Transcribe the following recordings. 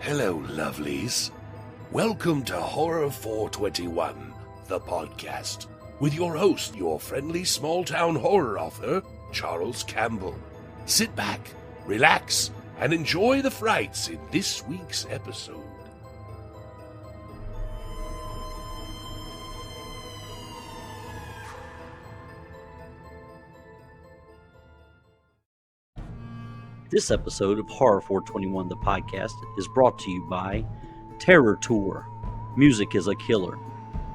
Hello, lovelies. Welcome to Horror 421, the podcast, with your host, your friendly small-town horror author, Charles Campbell. Sit back, relax, and enjoy the frights in this week's episode. This episode of Horror 421, the podcast, is brought to you by Terror Tour. Music is a killer.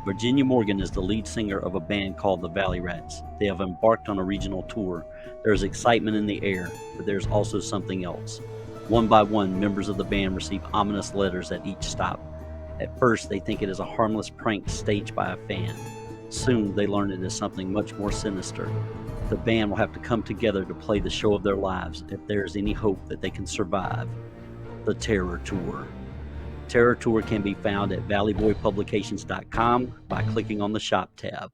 Virginia Morgan is the lead singer of a band called the Valley Rats. They have embarked on a regional tour. There is excitement in the air, but there's also something else. One by one, members of the band receive ominous letters at each stop. At first, they think it is a harmless prank staged by a fan. Soon, they learn it is something much more sinister. The band will have to come together to play the show of their lives if there is any hope that they can survive. The Terror Tour. Terror Tour can be found at valleyboypublications.com by clicking on the Shop tab.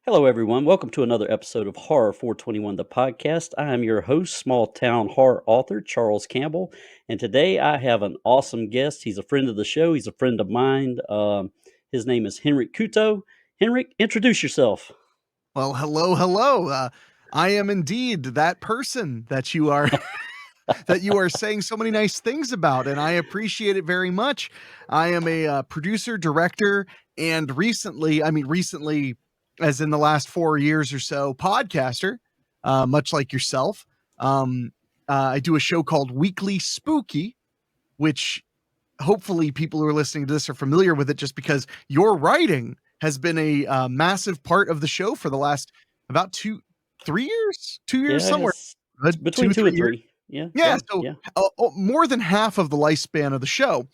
Hello, everyone. Welcome to another episode of Horror 421, the podcast. I am your host, small-town horror author, Charles Campbell, and today I have an awesome guest. He's a friend of the show. He's a friend of mine. His name is Henrique Couto. Henrique, introduce yourself. Well, hello. I am indeed that person that you are that you are saying so many nice things about, and I appreciate it very much. I am a producer, director, and recently, as in the last 4 years or so, podcaster, much like yourself. I do a show called Weekly Spooky, which hopefully people who are listening to this are familiar with it just because your writing has been a massive part of the show for the last about 2 years somewhere between 2 and 3. More than half of the lifespan of the show.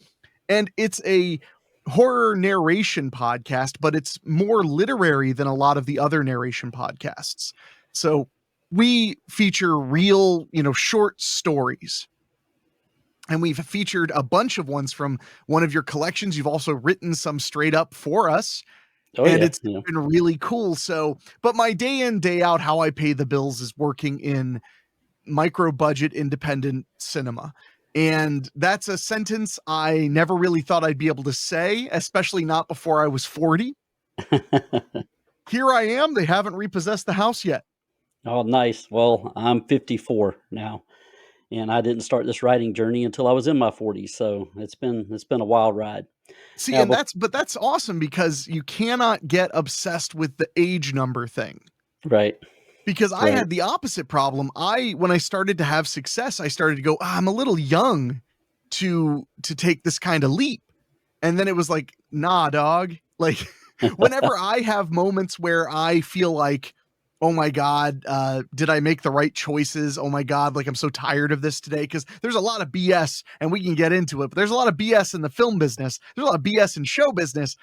And it's a horror narration podcast, but it's more literary than a lot of the other narration podcasts. So we feature real, short stories. And we've featured a bunch of ones from one of your collections. You've also written some straight up for us. It's been really cool. So, but my day in, day out, how I pay the bills is working in micro budget independent cinema. And that's a sentence I never really thought I'd be able to say, especially not before I was 40. Here I am. They haven't repossessed the house yet. Oh, nice. Well, I'm 54 now, and I didn't start this writing journey until I was in my 40s. So it's been a wild ride. See, that's awesome because you cannot get obsessed with the age number thing. Right. Because I had the opposite problem. When I started to have success, I started to go, I'm a little young to take this kind of leap. And then it was like, nah, dog. Like whenever I have moments where I feel like, oh my God, did I make the right choices? Oh my God, like I'm so tired of this today. Because there's a lot of BS and we can get into it, but there's a lot of BS in the film business. There's a lot of BS in show business.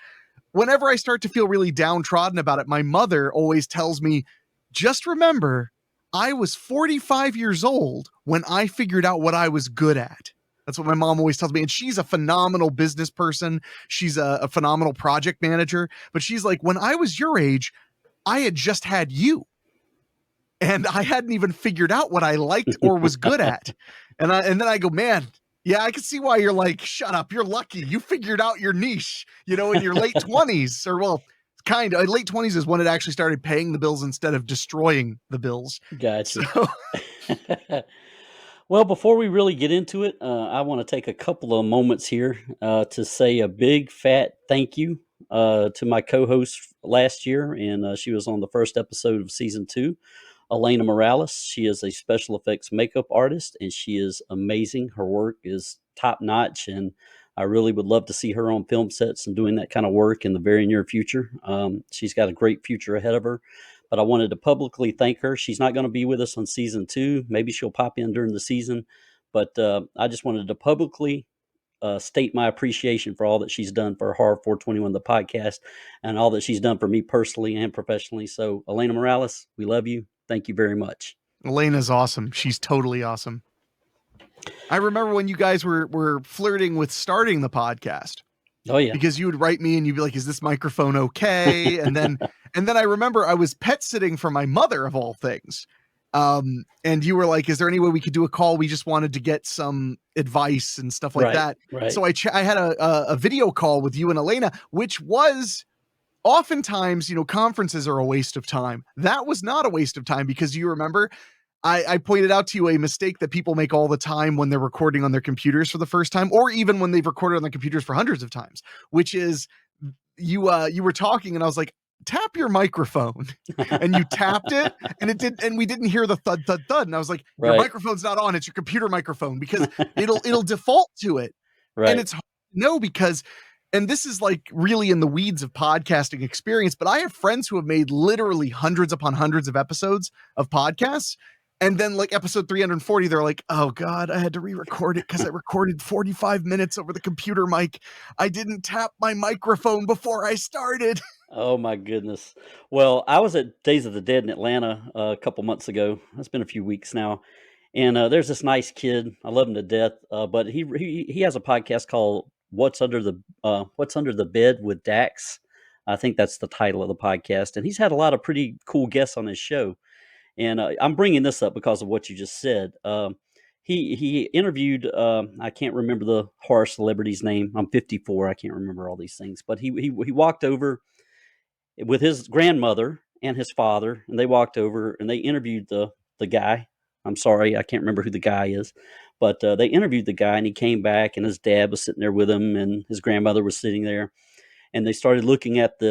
Whenever I start to feel really downtrodden about it, my mother always tells me, just remember, I was 45 years old when I figured out what I was good at. That's what my mom always tells me. And she's a phenomenal business person. She's a phenomenal project manager. But she's like, when I was your age, I had just had you. And I hadn't even figured out what I liked or was good at. And then I go, man, yeah, I can see why you're like, shut up. You're lucky. You figured out your niche, in your late 20s or kind of late 20s is when it actually started paying the bills instead of destroying the bills. Gotcha. So. Well, before we really get into it, I want to take a couple of moments here to say a big fat thank you to my co-host last year. And she was on the first episode of season 2. Elena Morales. She is a special effects makeup artist, and she is amazing. Her work is top notch, and I really would love to see her on film sets and doing that kind of work in the very near future. She's got a great future ahead of her, but I wanted to publicly thank her. She's not going to be with us on season 2. Maybe she'll pop in during the season, but I just wanted to publicly state my appreciation for all that she's done for Horror 421, the podcast, and all that she's done for me personally and professionally. So Elena Morales, we love you. Thank you very much. Elena's awesome. She's totally awesome. I remember when you guys were flirting with starting the podcast. Oh yeah. Because you would write me and you'd be like, is this microphone okay? And then I remember I was pet sitting for my mother of all things. And you were like, is there any way we could do a call? We just wanted to get some advice and stuff like that. Right. So I had a video call with you and Elena, which was oftentimes, conferences are a waste of time. That was not a waste of time because you remember I pointed out to you a mistake that people make all the time when they're recording on their computers for the first time, or even when they've recorded on their computers for hundreds of times, which is you were talking and I was like, tap your microphone. And you tapped it and it did, and we didn't hear the thud, thud, thud. And I was like, your microphone's not on, it's your computer microphone, because it'll default to it. Right. And it's hard to know because, and this is like really in the weeds of podcasting experience, but I have friends who have made literally hundreds upon hundreds of episodes of podcasts. And then like episode 340, they're like, oh God, I had to re-record it because I recorded 45 minutes over the computer mic. I didn't tap my microphone before I started. Oh my goodness. Well, I was at Days of the Dead in Atlanta a couple months ago. It's been a few weeks now. And there's this nice kid. I love him to death. But he has a podcast called What's Under the Bed with Dax. I think that's the title of the podcast. And he's had a lot of pretty cool guests on his show. And I'm bringing this up because of what you just said. He interviewed, I can't remember the horror celebrity's name. I'm 54. I can't remember all these things. But he walked over with his grandmother and his father, and they walked over and they interviewed the guy. I'm sorry, I can't remember who the guy is. But they interviewed the guy, and he came back, and his dad was sitting there with him, and his grandmother was sitting there. And they started looking at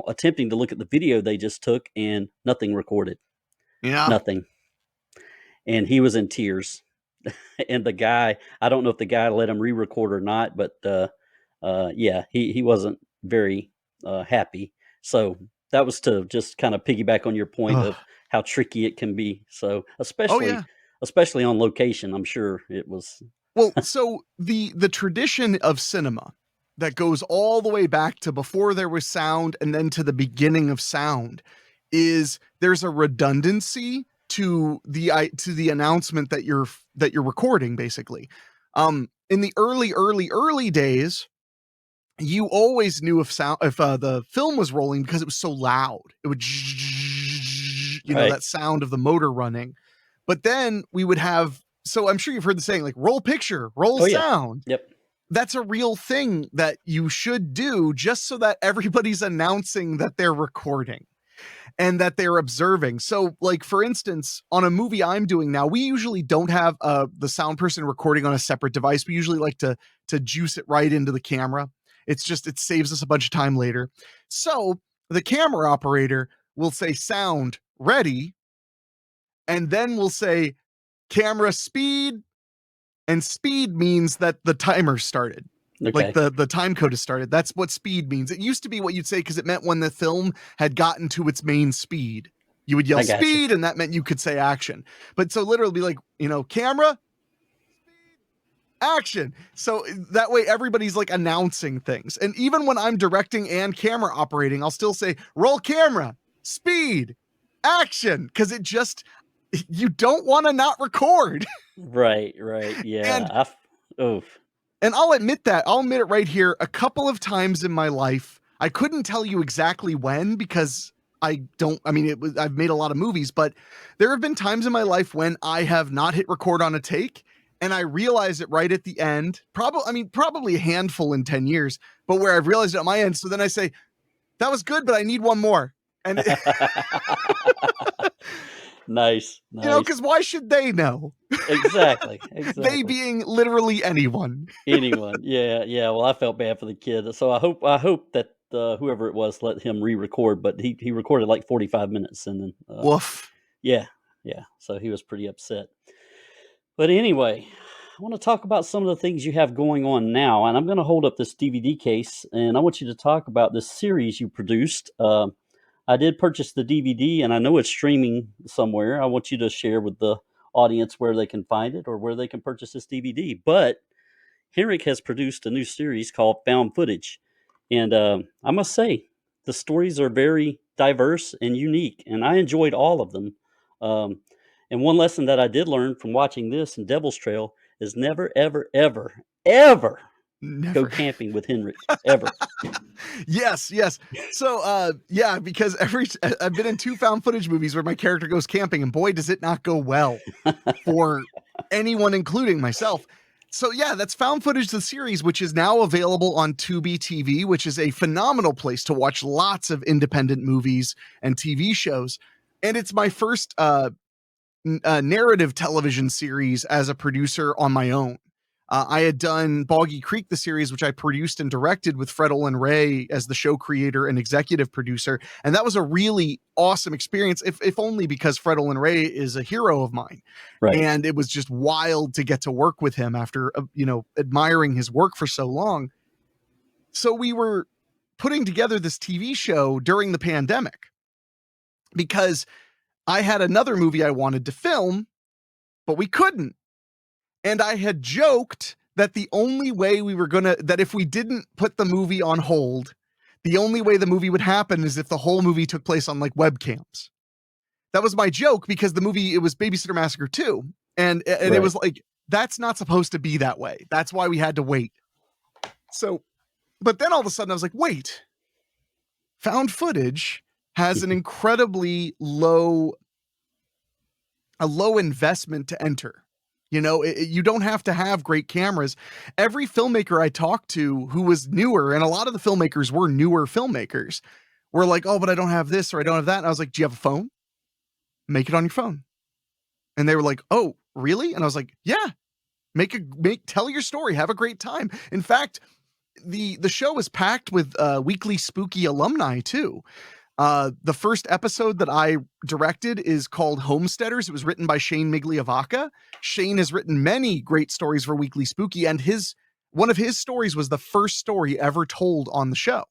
attempting to look at the video they just took, and nothing recorded. Yeah. Nothing. And he was in tears. And the guy, I don't know if the guy let him re-record or not, but yeah, he wasn't very happy. So that was to just kind of piggyback on your point of how tricky it can be. So especially on location, I'm sure it was. Well, so the tradition of cinema that goes all the way back to before there was sound and then to the beginning of sound is there's a redundancy to the announcement that you're recording, basically. In the early days, you always knew if the film was rolling because it was so loud. It would that sound of the motor running. But then we would have, so I'm sure you've heard the saying, like, roll picture, roll sound. Yep. That's a real thing that you should do just so that everybody's announcing that they're recording and that they're observing. So like, for instance, on a movie I'm doing now, we usually don't have the sound person recording on a separate device. We usually like to juice it right into the camera. It's just, it saves us a bunch of time later. So the camera operator will say sound ready, and then we'll say camera speed, and speed means that the timer started. Okay. Like the time code has started. That's what speed means. It used to be what you'd say because it meant when the film had gotten to its main speed. You would yell speed, and that meant you could say action. But so literally be like, camera, action. So that way everybody's like announcing things. And even when I'm directing and camera operating, I'll still say roll camera, speed, action, because you don't want to not record. Right. Yeah. And I'll admit it right here. A couple of times in my life, I couldn't tell you exactly when because I've made a lot of movies, but there have been times in my life when I have not hit record on a take and I realize it right at the end. Probably a handful in 10 years, but where I've realized it on my end. So then I say, that was good, but I need one more. And Nice. Because why should they know? Exactly. They being literally anyone. Yeah. Well, I felt bad for the kid, so I hope that whoever it was let him re-record, but he recorded like 45 minutes, and then woof. Yeah. So he was pretty upset. But anyway, I want to talk about some of the things you have going on now, and I'm going to hold up this DVD case, and I want you to talk about this series you produced. I did purchase the DVD, and I know it's streaming somewhere. I want you to share with the audience where they can find it or where they can purchase this DVD. But Henrique has produced a new series called Found Footage. And I must say, the stories are very diverse and unique, and I enjoyed all of them. And one lesson that I did learn from watching this and Devil's Trail is never, ever, ever, ever Never. Go camping with Henrik ever. Yes. So, yeah, because I've been in 2 found footage movies where my character goes camping, and boy, does it not go well for anyone, including myself. So yeah, that's Found Footage, the series, which is now available on Tubi TV, which is a phenomenal place to watch lots of independent movies and TV shows. And it's my first narrative television series as a producer on my own. I had done Boggy Creek, the series, which I produced and directed with Fred Olin Ray as the show creator and executive producer. And that was a really awesome experience, if only because Fred Olin Ray is a hero of mine. Right. And it was just wild to get to work with him after, admiring his work for so long. So we were putting together this TV show during the pandemic because I had another movie I wanted to film, but we couldn't. And I had joked that the only way that if we didn't put the movie on hold, the only way the movie would happen is if the whole movie took place on like webcams. That was my joke because the movie, it was Babysitter Massacre 2. And right. It was like, that's not supposed to be that way. That's why we had to wait. So, but then all of a sudden I was like, wait, Found Footage has an incredibly low investment to enter. You don't have to have great cameras. Every filmmaker I talked to who was newer, and a lot of the filmmakers were newer filmmakers, were like, oh, but I don't have this or I don't have that. And I was like, do you have a phone? Make it on your phone. And they were like, oh, really? And I was like, yeah, tell your story. Have a great time. In fact, the show is packed with Weekly Spooky alumni too. The first episode that I directed is called Homesteaders. It was written by Shane Migliavacca. Shane has written many great stories for Weekly Spooky, and one of his stories was the first story ever told on the show.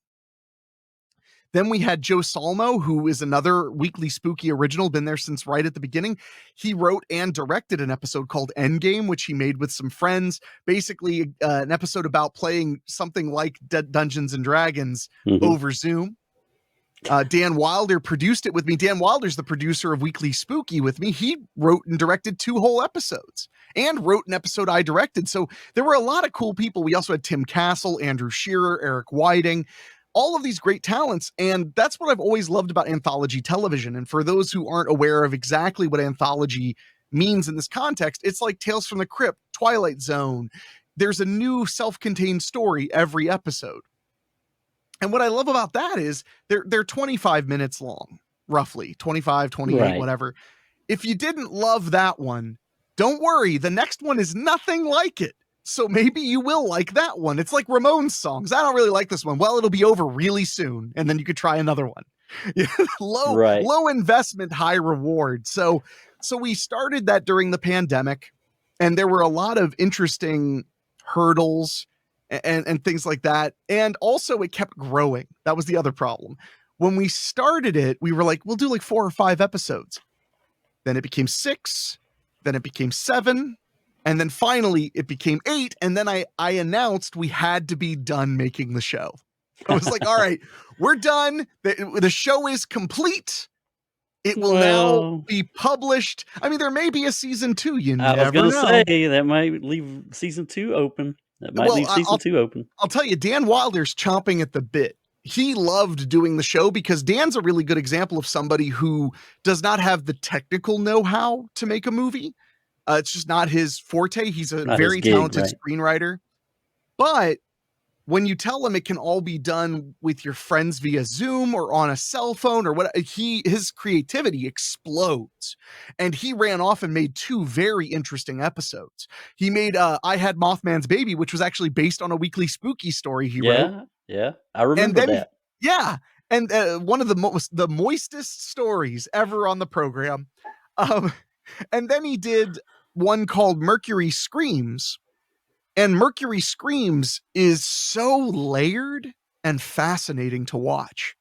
Then we had Joe Salmo, who is another Weekly Spooky original, been there since right at the beginning. He wrote and directed an episode called Endgame, which he made with some friends. Basically, an episode about playing something like Dungeons and Dragons over Zoom. Dan Wilder produced it with me. Dan Wilder's the producer of Weekly Spooky with me. He wrote and directed 2 whole episodes and wrote an episode I directed. So there were a lot of cool people. We also had Tim Castle, Andrew Shearer, Eric Whiting, all of these great talents. And that's what I've always loved about anthology television. And for those who aren't aware of exactly what anthology means in this context, it's like Tales from the Crypt, Twilight Zone. There's a new self-contained story every episode. And what I love about that is they're 25 minutes long, roughly 25, 28, right. Whatever. If you didn't love that one, don't worry. The next one is nothing like it. So maybe you will like that one. It's like Ramones songs. I don't really like this one. Well, it'll be over really soon. And then you could try another one. Low investment, high reward. So we started that during the pandemic, and there were a lot of interesting hurdles and things like that. And also it kept growing. That was the other problem. When we started it, we were like, we'll do like 4 or 5 episodes. Then it became 6. Then it became 7. And then finally it became 8. And then I announced we had to be done making the show. I was like, all right, we're done. The show is complete. It will now be published. I mean, there may be a season 2. I was going to say that might leave season 2 open. I'll tell you, Dan Wilder's chomping at the bit. He loved doing the show because Dan's a really good example of somebody who does not have the technical know-how to make a movie. It's just not his forte. He's a very talented screenwriter. But when you tell him it can all be done with your friends via Zoom or on a cell phone or what, his creativity explodes. And he ran off and made 2 very interesting episodes. He made I Had Mothman's Baby, which was actually based on a Weekly Spooky story he wrote. Yeah, I remember that. Yeah, and one of the moistest stories ever on the program. And then he did one called Mercury Screams. And Mercury Screams is so layered and fascinating to watch.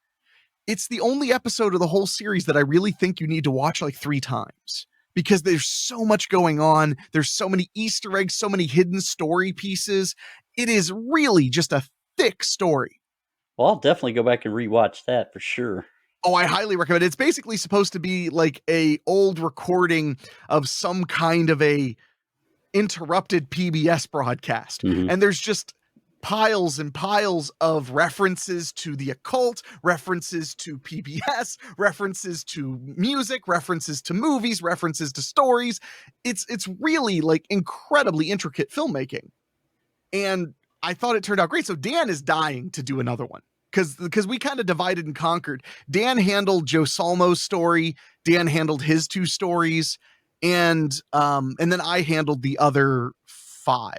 It's the only episode of the whole series that I really think you need to watch like 3 times because there's so much going on. There's so many Easter eggs, so many hidden story pieces. It is really just a thick story. Well, I'll definitely go back and rewatch that for sure. Oh, I highly recommend it. It's basically supposed to be like a old recording of some kind of a interrupted PBS broadcast. And there's just piles and piles of references to the occult, references to PBS, references to music, references to movies, references to stories. It's really like incredibly intricate filmmaking. And I thought it turned out great. So Dan is dying to do another one because we kind of divided and conquered. Dan handled Joe Salmo's story. Dan handled his 2 stories, and then I handled the other 5.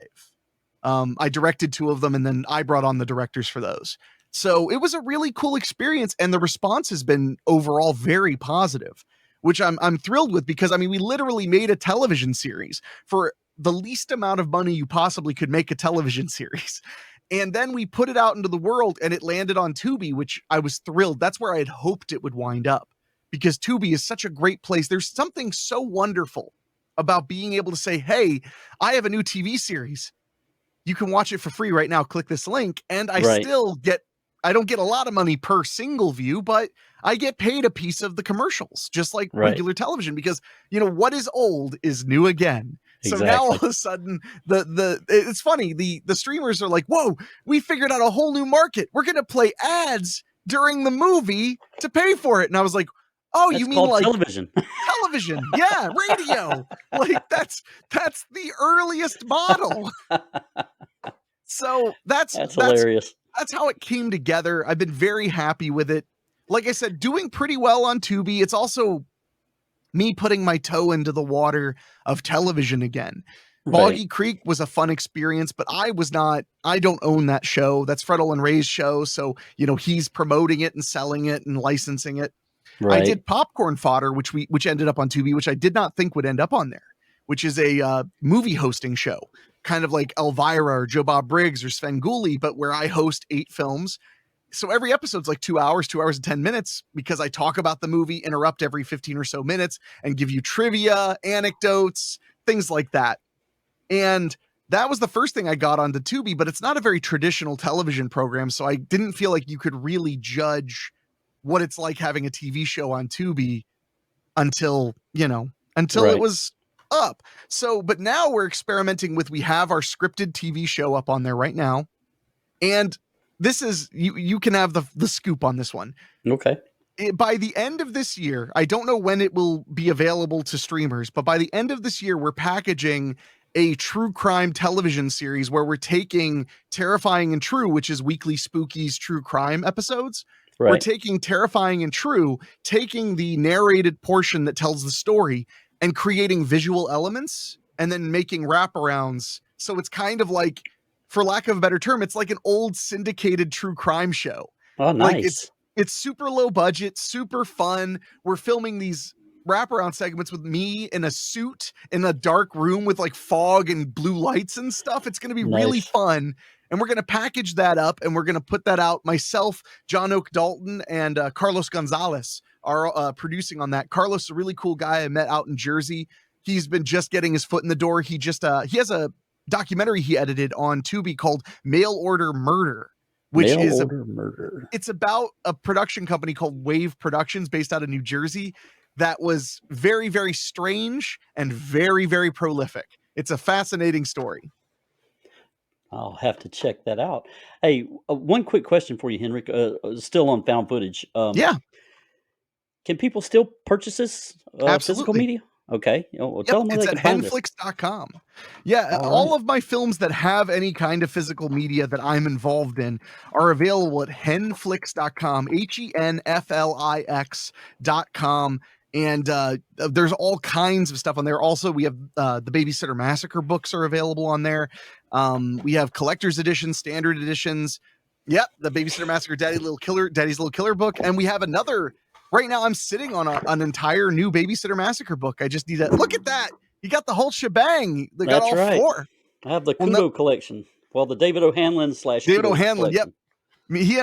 I directed 2 of them, and then I brought on the directors for those. So it was a really cool experience, and the response has been overall very positive, which I'm thrilled with, because I mean, we literally made a television series for the least amount of money you possibly could make a television series. And then we put it out into the world, and it landed on Tubi, which I was thrilled. That's where I had hoped it would wind up, because Tubi is such a great place. There's something so wonderful about being able to say, hey, I have a new TV series. You can watch it for free right now. Click this link. And I still I don't get a lot of money per single view, but I get paid a piece of the commercials, just like regular television, because, you know, what is old is new again. So now all of a sudden it's funny. The streamers are like, whoa, we figured out a whole new market. We're going to play ads during the movie to pay for it. And I was like, oh, you mean like television? Television. Yeah. Radio. Like that's the earliest model. So that's hilarious. That's how it came together. I've been very happy with it. Like I said, doing pretty well on Tubi. It's also me putting my toe into the water of television again. Boggy Creek was a fun experience, but I don't own that show. That's Fred and Ray's show. So, you know, he's promoting it and selling it and licensing it. I did Popcorn Fodder, which ended up on Tubi, which I did not think would end up on there, which is a movie hosting show, kind of like Elvira or Joe Bob Briggs or Sven Gulli, but where I host 8 films. So every episode's like 2 hours and 10 minutes, because I talk about the movie, interrupt every 15 or so minutes, and give you trivia, anecdotes, things like that. And that was the first thing I got onto Tubi, but it's not a very traditional television program. So I didn't feel like you could really judge what it's like having a TV show on Tubi until it was up. So, but now we're experimenting with, we have our scripted TV show up on there right now. And this is, you can have the scoop on this one. Okay. By the end of this year, I don't know when it will be available to streamers, but by the end of this year, we're packaging a true crime television series where we're taking Terrifying and True, which is Weekly Spooky's true crime episodes. We're taking Terrifying and True, taking the narrated portion that tells the story and creating visual elements and then making wraparounds. So it's kind of like, for lack of a better term, it's like an old syndicated true crime show. Oh, nice. Like it's super low budget, super fun. We're filming these wraparound segments with me in a suit in a dark room with like fog and blue lights and stuff. It's going to be really fun. And we're going to package that up and we're going to put that out. Myself, John Oak Dalton, and Carlos Gonzalez are producing on that. Carlos is a really cool guy I met out in Jersey. He's been just getting his foot in the door. He has a documentary he edited on Tubi called Mail Order Murder, it's about a production company called Wave Productions based out of New Jersey that was very, very strange and very, very prolific. It's a fascinating story. I'll have to check that out. Hey, one quick question for you, Henrik. Still on found footage. Yeah. Can people still purchase this Absolutely. Physical media? Okay. Well, tell them where it's they at can find this. henflix.com. Yeah, all of my films that have any kind of physical media that I'm involved in are available at henflix.com, henflix.com. And there's all kinds of stuff on there. Also, we have the Babysitter Massacre books are available on there. We have collector's editions, standard editions. Yep, the Babysitter Massacre Daddy's Little Killer book. And we have another. Right now, I'm sitting on an entire new Babysitter Massacre book. I just need to look at that. You got the whole shebang. They got all 4. I have the Couto collection. Well, the David O'Hanlon / David O'Hanlon. Collection. Yep. I mean, he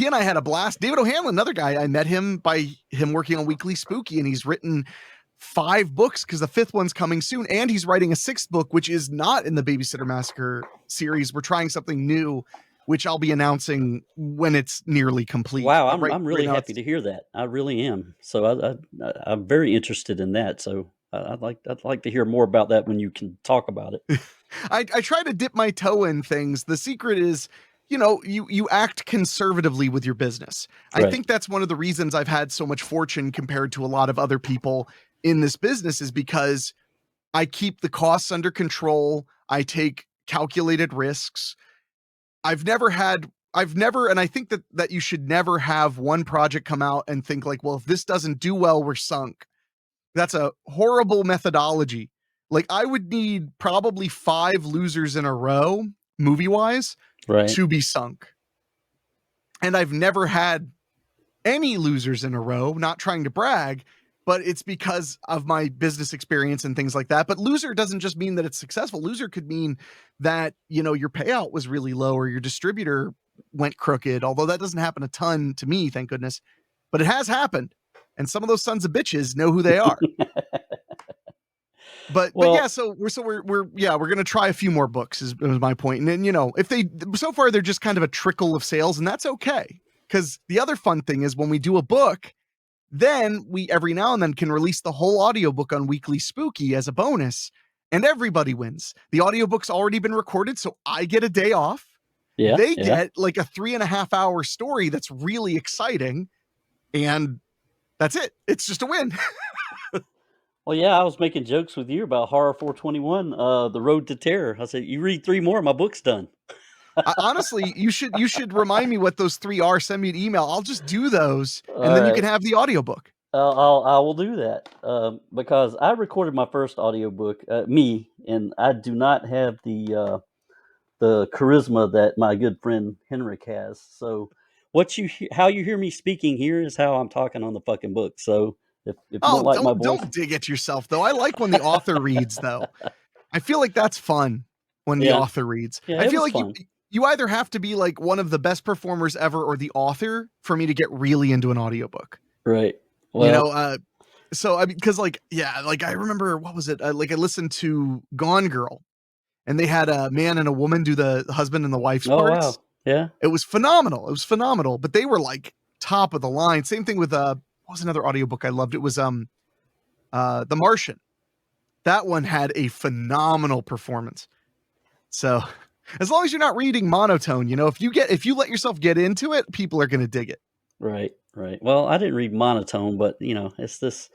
and I had a blast. David O'Hanlon, another guy, I met him by him working on Weekly Spooky, and he's written 5 books because the 5th one's coming soon, and he's writing a 6th book, which is not in the Babysitter Massacre series. We're trying something new, which I'll be announcing when it's nearly complete. Wow, I'm really happy to hear that. I really am. So I'm very interested in that. So I'd like to hear more about that when you can talk about it. I try to dip my toe in things. The secret is you act conservatively with your business. I Right. think that's one of the reasons I've had so much fortune compared to a lot of other people in this business, is because I keep the costs under control. I take calculated risks. I've never, and I think that you should never have one project come out and think like, well, if this doesn't do well, we're sunk. That's a horrible methodology. Like, I would need probably 5 losers in a row, movie wise, Right. to be sunk. And I've never had any losers in a row, not trying to brag, but it's because of my business experience and things like that. But loser doesn't just mean that it's successful. Loser could mean that, your payout was really low or your distributor went crooked, although that doesn't happen a ton to me, thank goodness. But it has happened. And some of those sons of bitches know who they are. But yeah, so we're going to try a few more books is my point. And then, if so far they're just kind of a trickle of sales, and that's okay. Because the other fun thing is when we do a book, then we every now and then can release the whole audiobook on Weekly Spooky as a bonus, and everybody wins. The audiobook's already been recorded, so I get a day off. Yeah. They get like a 3.5 hour story that's really exciting, and that's it. It's just a win. Well, yeah, I was making jokes with you about Horror 421, The Road to Terror. I said, you read 3 more, my book's done. Honestly, you should remind me what those 3 are. Send me an email. I'll just do those, and then you can have the audiobook. I will do that because I recorded my first audiobook, me, and I do not have the charisma that my good friend Henrik has. So how you hear me speaking here is how I'm talking on the fucking book. So if you don't like my voice, don't dig at yourself though. I like when the author reads though. I feel like that's fun when the author reads. Yeah, I feel like fun. you either have to be like one of the best performers ever or the author for me to get really into an audiobook. Right. Well, so because I remember, what was it? I listened to Gone Girl, and they had a man and a woman do the husband and the wife's parts. Wow. Yeah. It was phenomenal. But they were like top of the line. Same thing with what was another audiobook I loved? It was The Martian. That one had a phenomenal performance. So as long as you're not reading monotone, if you let yourself get into it, people are going to dig it. Right. Well, I didn't read monotone, but it's this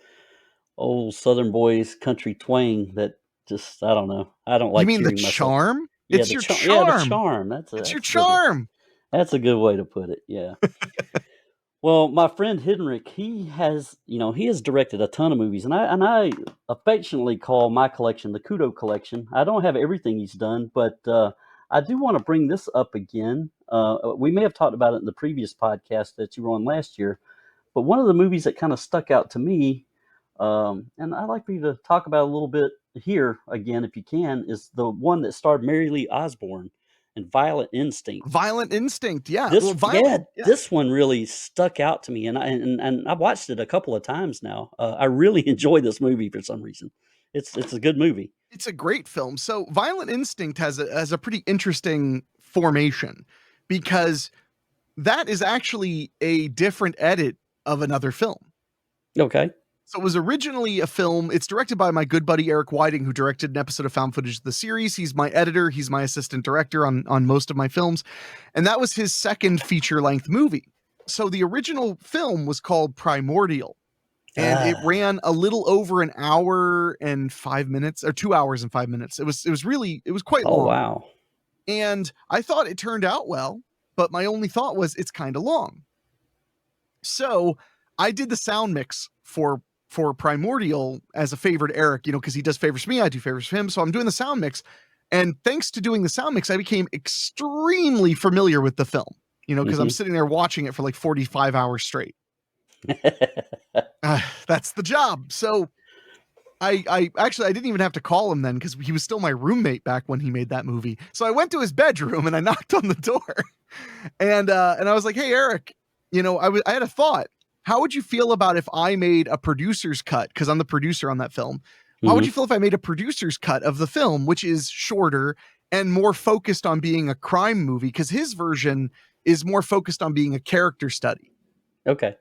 old Southern boys country twang that just, I don't know. I don't like. You mean the myself. charm? Yeah, it's your charm. Yeah, the charm. That's your charm. That's a good way to put it. Yeah. Well, my friend Henrik, he has directed a ton of movies, and I affectionately call my collection the Couto collection. I don't have everything he's done, but I do want to bring this up again. We may have talked about it in the previous podcast that you were on last year, but one of the movies that kind of stuck out to me, and I'd like for you to talk about a little bit here again, if you can, is the one that starred Mary Lee Osborne and Violent Instinct. Violent Instinct, yeah. This one really stuck out to me, and I watched it a couple of times now. I really enjoy this movie for some reason. It's a good movie. It's a great film. So Violent Instinct has a pretty interesting formation, because that is actually a different edit of another film. Okay. So it was originally a film. It's directed by my good buddy Eric Whiting, who directed an episode of Found Footage of the series. He's my editor. He's my assistant director on most of my films. And that was his second feature-length movie. So the original film was called Primordial. And it ran a little over an hour and 5 minutes, or 2 hours and 5 minutes. It was quite long. Oh, wow. And I thought it turned out well, but my only thought was it's kind of long. So I did the sound mix for Primordial as a favor to Eric, because he does favors for me, I do favors for him. So I'm doing the sound mix. And thanks to doing the sound mix, I became extremely familiar with the film, because I'm sitting there watching it for like 45 hours straight. That's the job. So I didn't even have to call him then, because he was still my roommate back when he made that movie. So I went to his bedroom and I knocked on the door, and I was like, "Hey, Eric, I had a thought. How would you feel about if I made a producer's cut? Because I'm the producer on that film. How would you feel if I made a producer's cut of the film, which is shorter and more focused on being a crime movie? Because his version is more focused on being a character study." Okay.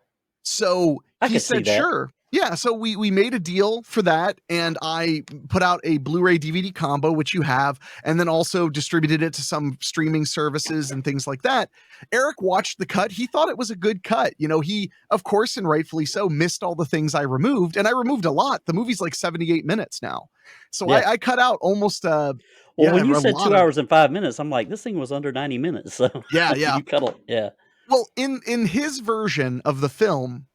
So he said, sure. Yeah, so we made a deal for that, and I put out a Blu-ray DVD combo, which you have, and then also distributed it to some streaming services and things like that. Eric watched the cut. He thought it was a good cut. You know, he, of course, and rightfully so, missed all the things I removed, and I removed a lot. The movie's like 78 minutes now. So Yeah. I cut out almost Well, yeah, when you a said lot 2 of hours and 5 minutes, I'm like, this thing was under 90 minutes. So yeah, yeah. you cut it. Yeah. Well, in his version of the film,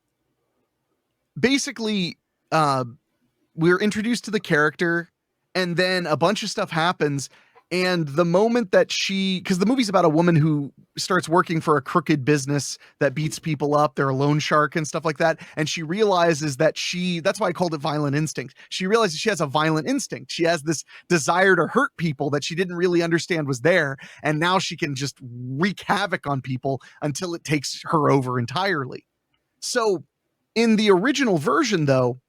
basically we're introduced to the character, and then a bunch of stuff happens. And the moment that because the movie's about a woman who starts working for a crooked business that beats people up, they're a loan shark and stuff like that. And she realizes that that's why I called it violent instinct. She realizes she has a violent instinct. She has this desire to hurt people that she didn't really understand was there. And now she can just wreak havoc on people until it takes her over entirely. So in the original version, though,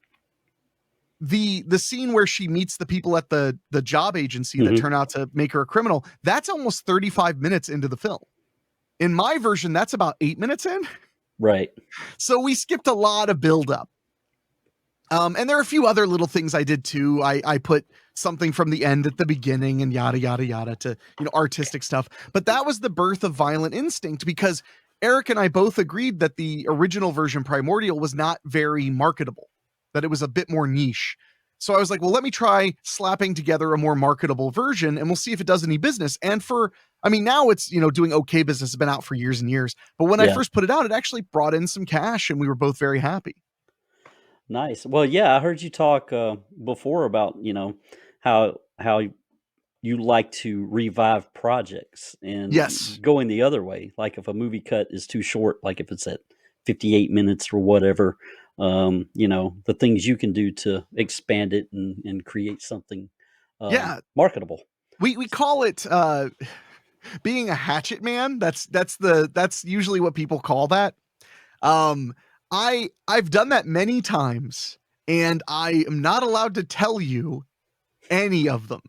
the scene where she meets the people at the job agency that turn out to make her a criminal, that's almost 35 minutes into the film. In my version, that's about 8 minutes in. Right. So we skipped a lot of buildup. And there are a few other little things I did too. I put something from the end at the beginning and yada, yada, yada to, artistic stuff. But that was the birth of Violent Instinct, because Eric and I both agreed that the original version, Primordial, was not very marketable, that it was a bit more niche. So I was like, well, let me try slapping together a more marketable version and we'll see if it does any business. And now it's, doing okay business. It's been out for years and years. But when I first put it out, it actually brought in some cash and we were both very happy. Nice. Well, yeah, I heard you talk before about, how you like to revive projects and Yes. going the other way. Like if a movie cut is too short, like if it's at 58 minutes or whatever, the things you can do to expand it and create something marketable. We call it being a hatchet man. That's usually what people call that. I've done that many times, and I am not allowed to tell you any of them.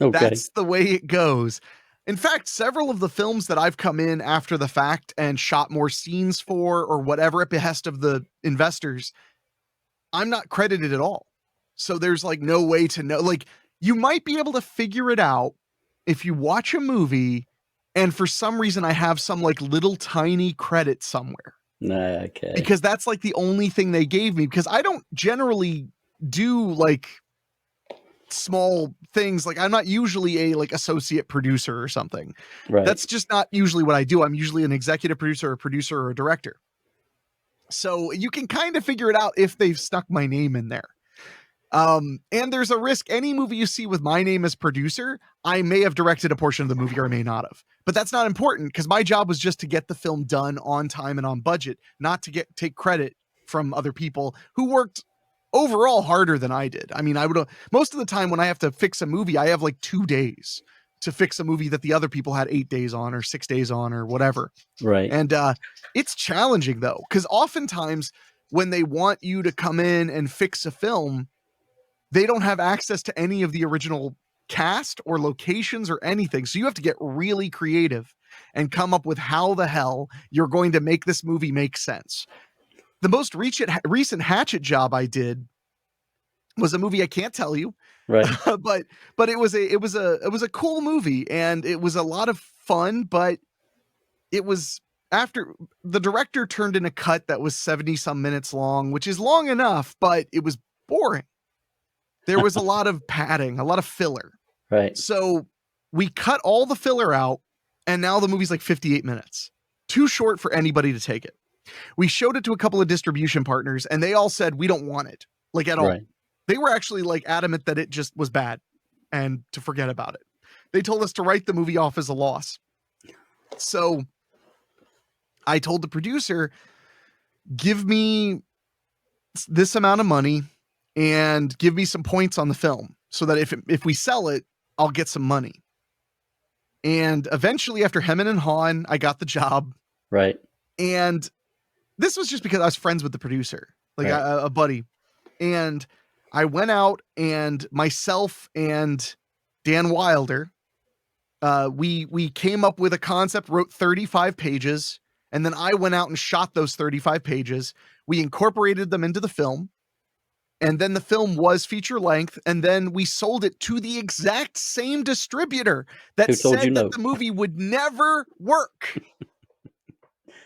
Okay. That's the way it goes. In fact, several of the films that I've come in after the fact and shot more scenes for or whatever at behest of the investors, I'm not credited at all. So there's like no way to know. Like, you might be able to figure it out if you watch a movie and for some reason I have some like little tiny credit somewhere. Okay. Because that's like the only thing they gave me, because I don't generally do like small things. Like I'm not usually a like associate producer or something. Right. That's just not usually what I do. I'm usually an executive producer, a producer, or a director. So you can kind of figure it out if they've stuck my name in there. And there's a risk any movie you see with my name as producer, I may have directed a portion of the movie or I may not have. But that's not important because my job was just to get the film done on time and on budget, not to take credit from other people who worked overall harder than I did. I mean, most of the time when I have to fix a movie, I have like 2 days to fix a movie that the other people had 8 days on or 6 days on or whatever. Right. And it's challenging though, because oftentimes when they want you to come in and fix a film, they don't have access to any of the original cast or locations or anything. So you have to get really creative and come up with how the hell you're going to make this movie make sense. The most recent hatchet job I did was a movie I can't tell you, right? but it was a cool movie and it was a lot of fun. But it was after the director turned in a cut that was 70 some minutes long, which is long enough, but it was boring. There was a lot of padding, a lot of filler. Right. So we cut all the filler out, and now the movie's like 58 minutes. Too short for anybody to take it. We showed it to a couple of distribution partners, and they all said, we don't want it, like at all. They were actually like adamant that it just was bad and to forget about it. They told us to write the movie off as a loss. So I told the producer, give me this amount of money and give me some points on the film so that if we sell it, I'll get some money. And eventually after hemming and hawing, I got the job. Right. And this was just because I was friends with the producer, like a buddy. And I went out and myself and Dan Wilder, we came up with a concept, wrote 35 pages. And then I went out and shot those 35 pages. We incorporated them into the film. And then the film was feature length, and then we sold it to the exact same distributor that Who told you said that no? the movie would never work.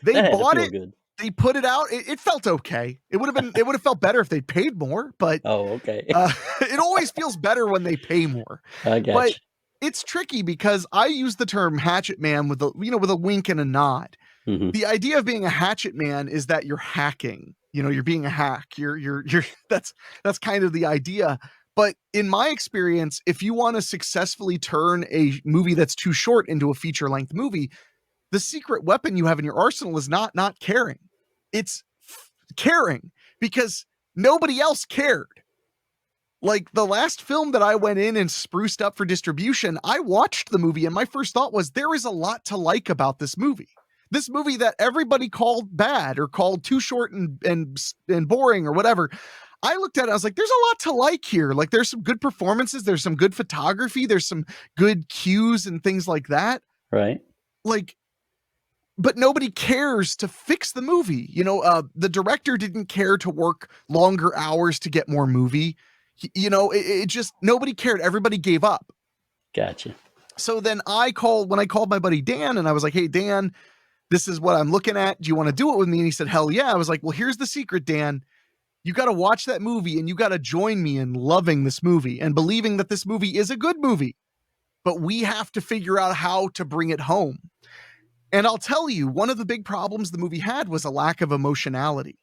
They That had to bought feel it. good. They put it out. It felt okay. It would have felt better if they'd paid more, but Oh, okay. it always feels better when they pay more. I got But you. it's tricky because I use the term hatchet man with a wink and a nod. Mhm. The idea of being a hatchet man is that you're hacking. You're being a hack. You're that's kind of the idea. But in my experience, if you want to successfully turn a movie that's too short into a feature-length movie, the secret weapon you have in your arsenal is not caring. It's caring, because nobody else cared. Like the last film that I went in and spruced up for distribution, I watched the movie and my first thought was, there is a lot to like about this movie. This movie that everybody called bad or called too short and boring or whatever. I looked at it, I was like, there's a lot to like here. Like there's some good performances, there's some good photography, there's some good cues and things like that. Right. Like, but nobody cares to fix the movie. The director didn't care to work longer hours to get more movie. It just, nobody cared. Everybody gave up. Gotcha. So then when I called my buddy Dan and I was like, hey, Dan, this is what I'm looking at. Do you want to do it with me? And he said, hell yeah. I was like, well, here's the secret, Dan. You got to watch that movie and you got to join me in loving this movie and believing that this movie is a good movie. But we have to figure out how to bring it home. And I'll tell you, one of the big problems the movie had was a lack of emotionality.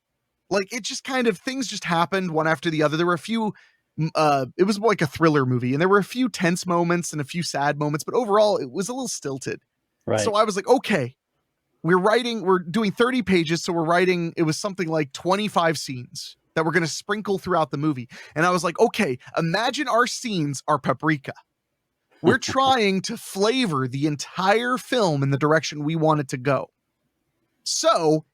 Like it just kind of, things just happened one after the other. There were a few, it was more like a thriller movie, and there were a few tense moments and a few sad moments, but overall it was a little stilted. Right. So I was like, okay, we're doing 30 pages. So it was something like 25 scenes that we're going to sprinkle throughout the movie. And I was like, okay, imagine our scenes are paprika. We're trying to flavor the entire film in the direction we want it to go. So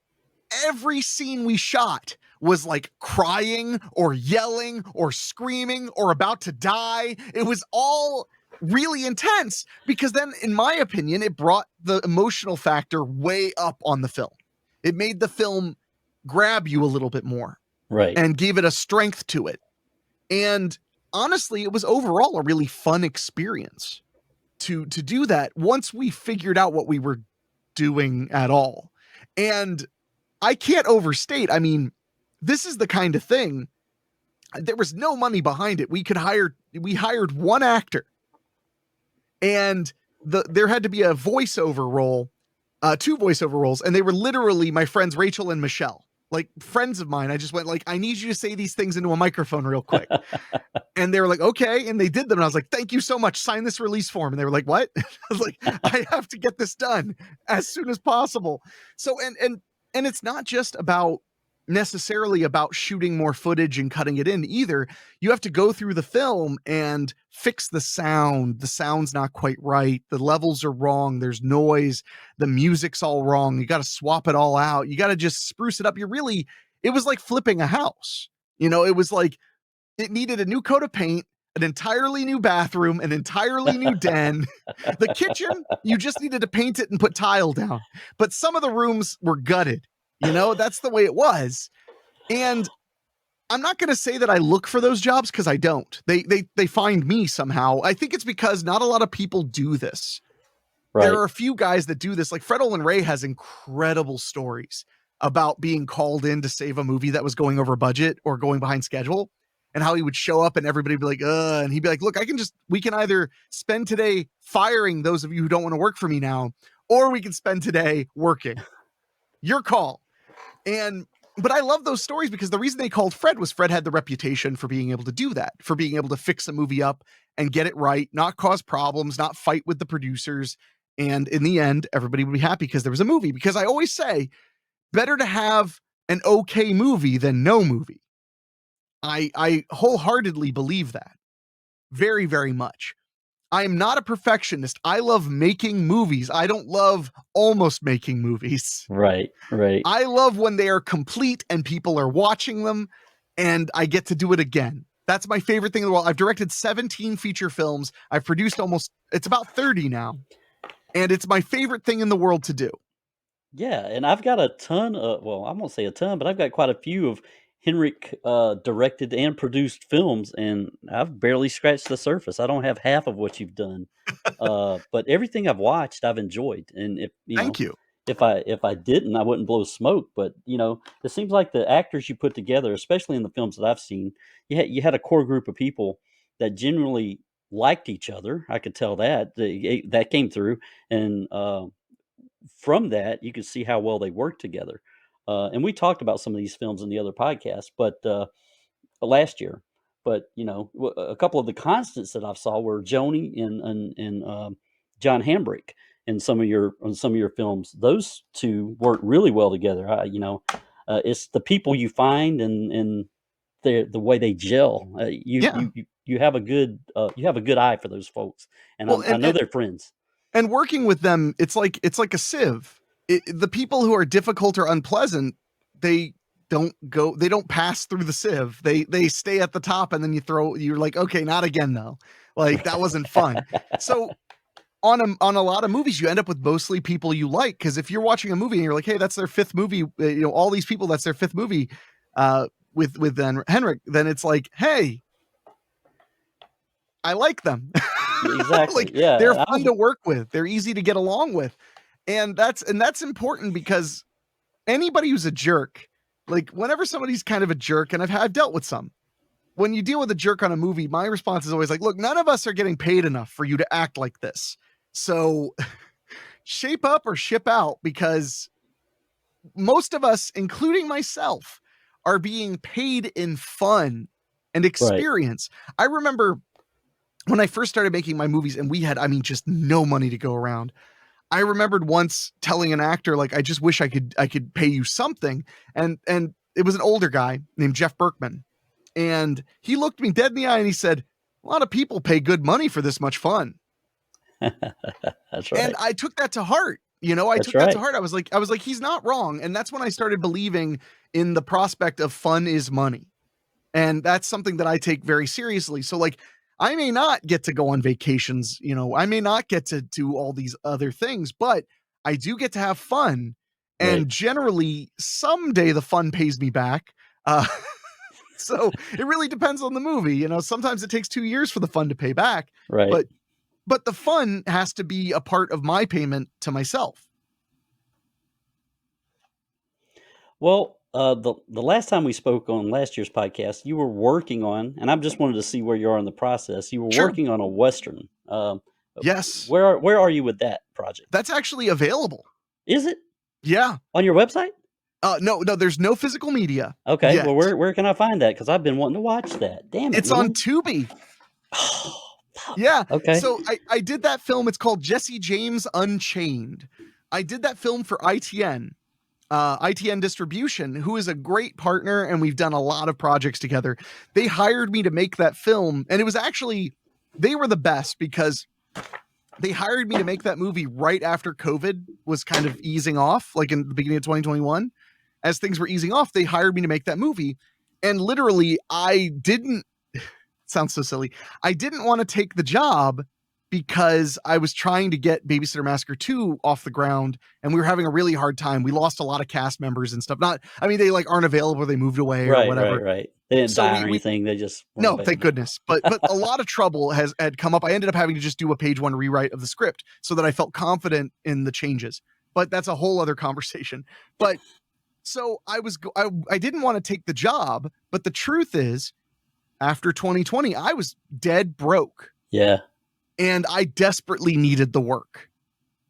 every scene we shot was like crying or yelling or screaming or about to die. It was all really intense because then, in my opinion, it brought the emotional factor way up on the film. It made the film grab you a little bit more. Right. And gave it a strength to it. And honestly, it was overall a really fun experience to do that once we figured out what we were doing at all. And I can't overstate, I mean, this is the kind of thing, there was no money behind it. We hired one actor, and there had to be a voiceover role, two voiceover roles, and they were literally my friends Rachel and Michelle. Like friends of mine. I just went like, I need you to say these things into a microphone real quick. And they were like, okay. And they did them. And I was like, thank you so much. Sign this release form. And they were like, what? I was like, I have to get this done as soon as possible. So, and it's not just necessarily about shooting more footage and cutting it in either. You have to go through the film and fix the sound. The sound's not quite right. The levels are wrong. There's noise. The music's all wrong. You got to swap it all out. You got to just spruce it up. It was like flipping a house. It was like, it needed a new coat of paint, an entirely new bathroom, an entirely new den. The kitchen, you just needed to paint it and put tile down. But some of the rooms were gutted. That's the way it was. And I'm not going to say that I look for those jobs because I don't. They find me somehow. I think it's because not a lot of people do this. Right. There are a few guys that do this. Like Fred Olin Ray has incredible stories about being called in to save a movie that was going over budget or going behind schedule, and how he would show up and everybody would be like, and he'd be like, look, we can either spend today firing those of you who don't want to work for me now, or we can spend today working. Your call. But I love those stories because the reason they called Fred was Fred had the reputation for being able to do that, for being able to fix a movie up and get it right, not cause problems, not fight with the producers. And in the end, everybody would be happy because there was a movie. Because I always say, better to have an okay movie than no movie. I wholeheartedly believe that. Very, very much. I am not a perfectionist. I love making movies. I don't love almost making movies. Right. I love when they are complete and people are watching them and I get to do it again. That's my favorite thing in the world. I've directed 17 feature films. I've produced it's about 30 now. And it's my favorite thing in the world to do. Yeah, and I've got a ton of, well, I won't say a ton, but I've got quite a few of Henrik directed and produced films, and I've barely scratched the surface. I don't have half of what you've done, but everything I've watched, I've enjoyed. And if Thank you. if I didn't, I wouldn't blow smoke. But it seems like the actors you put together, especially in the films that I've seen, you had a core group of people that genuinely liked each other. I could tell that came through, and from that, you could see how well they worked together. And we talked about some of these films in the other podcast, but last year. But a couple of the constants that I saw were Joni and John Hambrick in some of your films. Those two work really well together. It's the people you find and the way they gel. Yeah. You have a good eye for those folks, and Well, I know they're friends. and working with them, it's like a sieve. The people who are difficult or unpleasant, they don't pass through the sieve. They stay at the top, and then you're like, okay, not again though. Like that wasn't fun. So on a lot of movies, you end up with mostly people you like, because if you're watching a movie and you're like, hey, that's their fifth movie, all these people, that's their fifth movie, with Henrik, then it's like, hey, I like them. Exactly. Like Yeah. they're fun to work with. They're easy to get along with. And that's important, because anybody who's a jerk, like whenever somebody's kind of a jerk, and I've dealt with some, when you deal with a jerk on a movie, my response is always like, look, none of us are getting paid enough for you to act like this. So shape up or ship out, because most of us, including myself, are being paid in fun and experience. I remember when I first started making my movies and we had, just no money to go around. I remembered once telling an actor, like, I just wish I could pay you something. And it was an older guy named Jeff Berkman. And he looked me dead in the eye and he said, a lot of people pay good money for this much fun. That's right. And I took that to heart. That to heart. I was like, he's not wrong. And that's when I started believing in the prospect of fun is money. And that's something that I take very seriously. So like, I may not get to go on vacations, I may not get to do all these other things, but I do get to have fun. And generally someday the fun pays me back. So it really depends on the movie. Sometimes it takes 2 years for the fun to pay back, Right. but the fun has to be a part of my payment to myself. Well, the last time we spoke on last year's podcast, you were working on, and I just wanted to see where you are in the process. You were Sure. working on a Western. Yes. Where are you with that project? That's actually available. Is it Yeah. on your website? No, there's no physical media. Okay. yet. Well, where can I find that? Because I've been wanting to watch that. Damn it. It's on man. Tubi. Yeah. Okay. So I did that film. It's called Jesse James Unchained. I did that film for ITN Distribution, who is a great partner, and we've done a lot of projects together. They hired me to make that film, and it was actually, they were the best, because they hired me to make that movie right after COVID was kind of easing off, like in the beginning of 2021. As things were easing off, they hired me to make that movie. And literally, sounds so silly, I didn't want to take the job because I was trying to get Babysitter Massacre 2 off the ground, and we were having a really hard time. We lost a lot of cast members and stuff. They like aren't available. They moved away or whatever. Right. They didn't die or anything. They just no, thank goodness. But a lot of trouble had come up. I ended up having to just do a page 1 rewrite of the script so that I felt confident in the changes. But that's a whole other conversation. But so I didn't want to take the job, but the truth is, after 2020, I was dead broke. Yeah. And I desperately needed the work.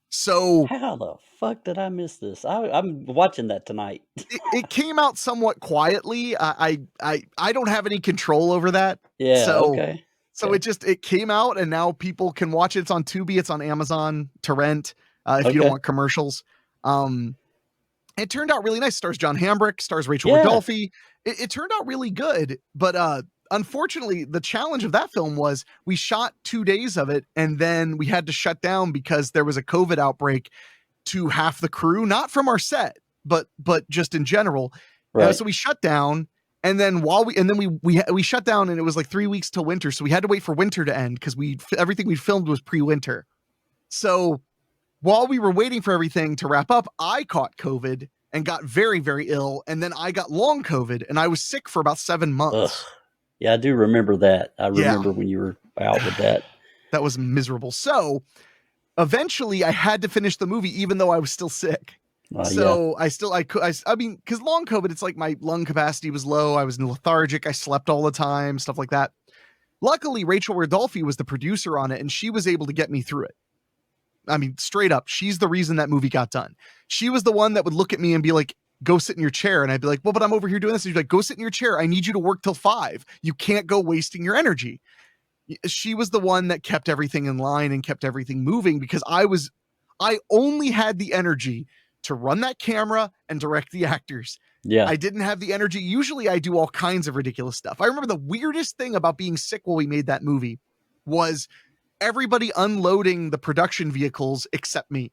So how the fuck did I miss this? I'm watching that tonight. it came out somewhat quietly. I don't have any control over that. Yeah. So, okay. So it came out, and now people can watch it. It's on Tubi. It's on Amazon to rent if you don't want commercials. It turned out really nice. Stars John Hambrick, stars Rachel Rodolphe. It turned out really good, but unfortunately, the challenge of that film was we shot 2 days of it, and then we had to shut down because there was a COVID outbreak to half the crew, not from our set, but just in general. Right. So we shut down, and then we shut down, and it was like 3 weeks till winter. So we had to wait for winter to end because everything we filmed was pre-winter. So while we were waiting for everything to wrap up, I caught COVID, and got very, very ill. And then I got long COVID and I was sick for about 7 months. Yeah, I do remember that. I Yeah. remember when you were out with that. That was miserable. So eventually I had to finish the movie, even though I was still sick. So yeah. I mean, because long COVID, it's like my lung capacity was low. I was lethargic. I slept all the time, stuff like that. Luckily, Rachel Rodolphe was the producer on it, and she was able to get me through it. I mean, straight up, she's the reason that movie got done. She was the one that would look at me and be like, go sit in your chair. And I'd be like, well, but I'm over here doing this. And she's like, go sit in your chair. I need you to work till 5. You can't go wasting your energy. She was the one that kept everything in line and kept everything moving, because I only had the energy to run that camera and direct the actors. Yeah. I didn't have the energy. Usually I do all kinds of ridiculous stuff. I remember the weirdest thing about being sick while we made that movie was everybody unloading the production vehicles except me.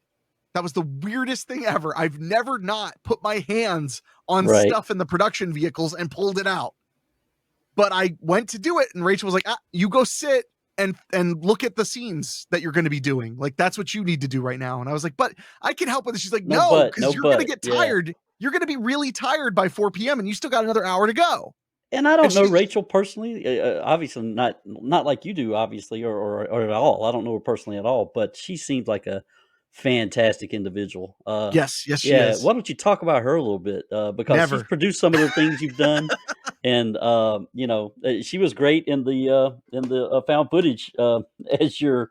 That was the weirdest thing ever. I've never not put my hands on stuff in the production vehicles and pulled it out. But I went to do it, and Rachel was like, you go sit and look at the scenes that you're going to be doing. Like, that's what you need to do right now. And I was like, but I can help with it. She's like, no, because you're going to get tired. You're going to be really tired by 4 p.m. and you still got another hour to go. And I don't know Rachel personally, obviously not like you do, obviously, or at all. I don't know her personally at all, but she seems like a fantastic individual. Yes, she is. Why don't you talk about her a little bit? Because she's produced some of the things you've done, and she was great in the found footage as your.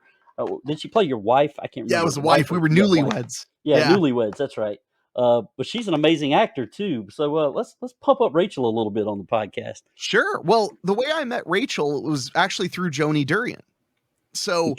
Did she play your wife? I can't remember. Yeah, it was a wife. We were newlyweds. Yeah, newlyweds. That's right. But she's an amazing actor too. So let's pump up Rachel a little bit on the podcast. Sure. Well, the way I met Rachel was actually through Joni Durian. So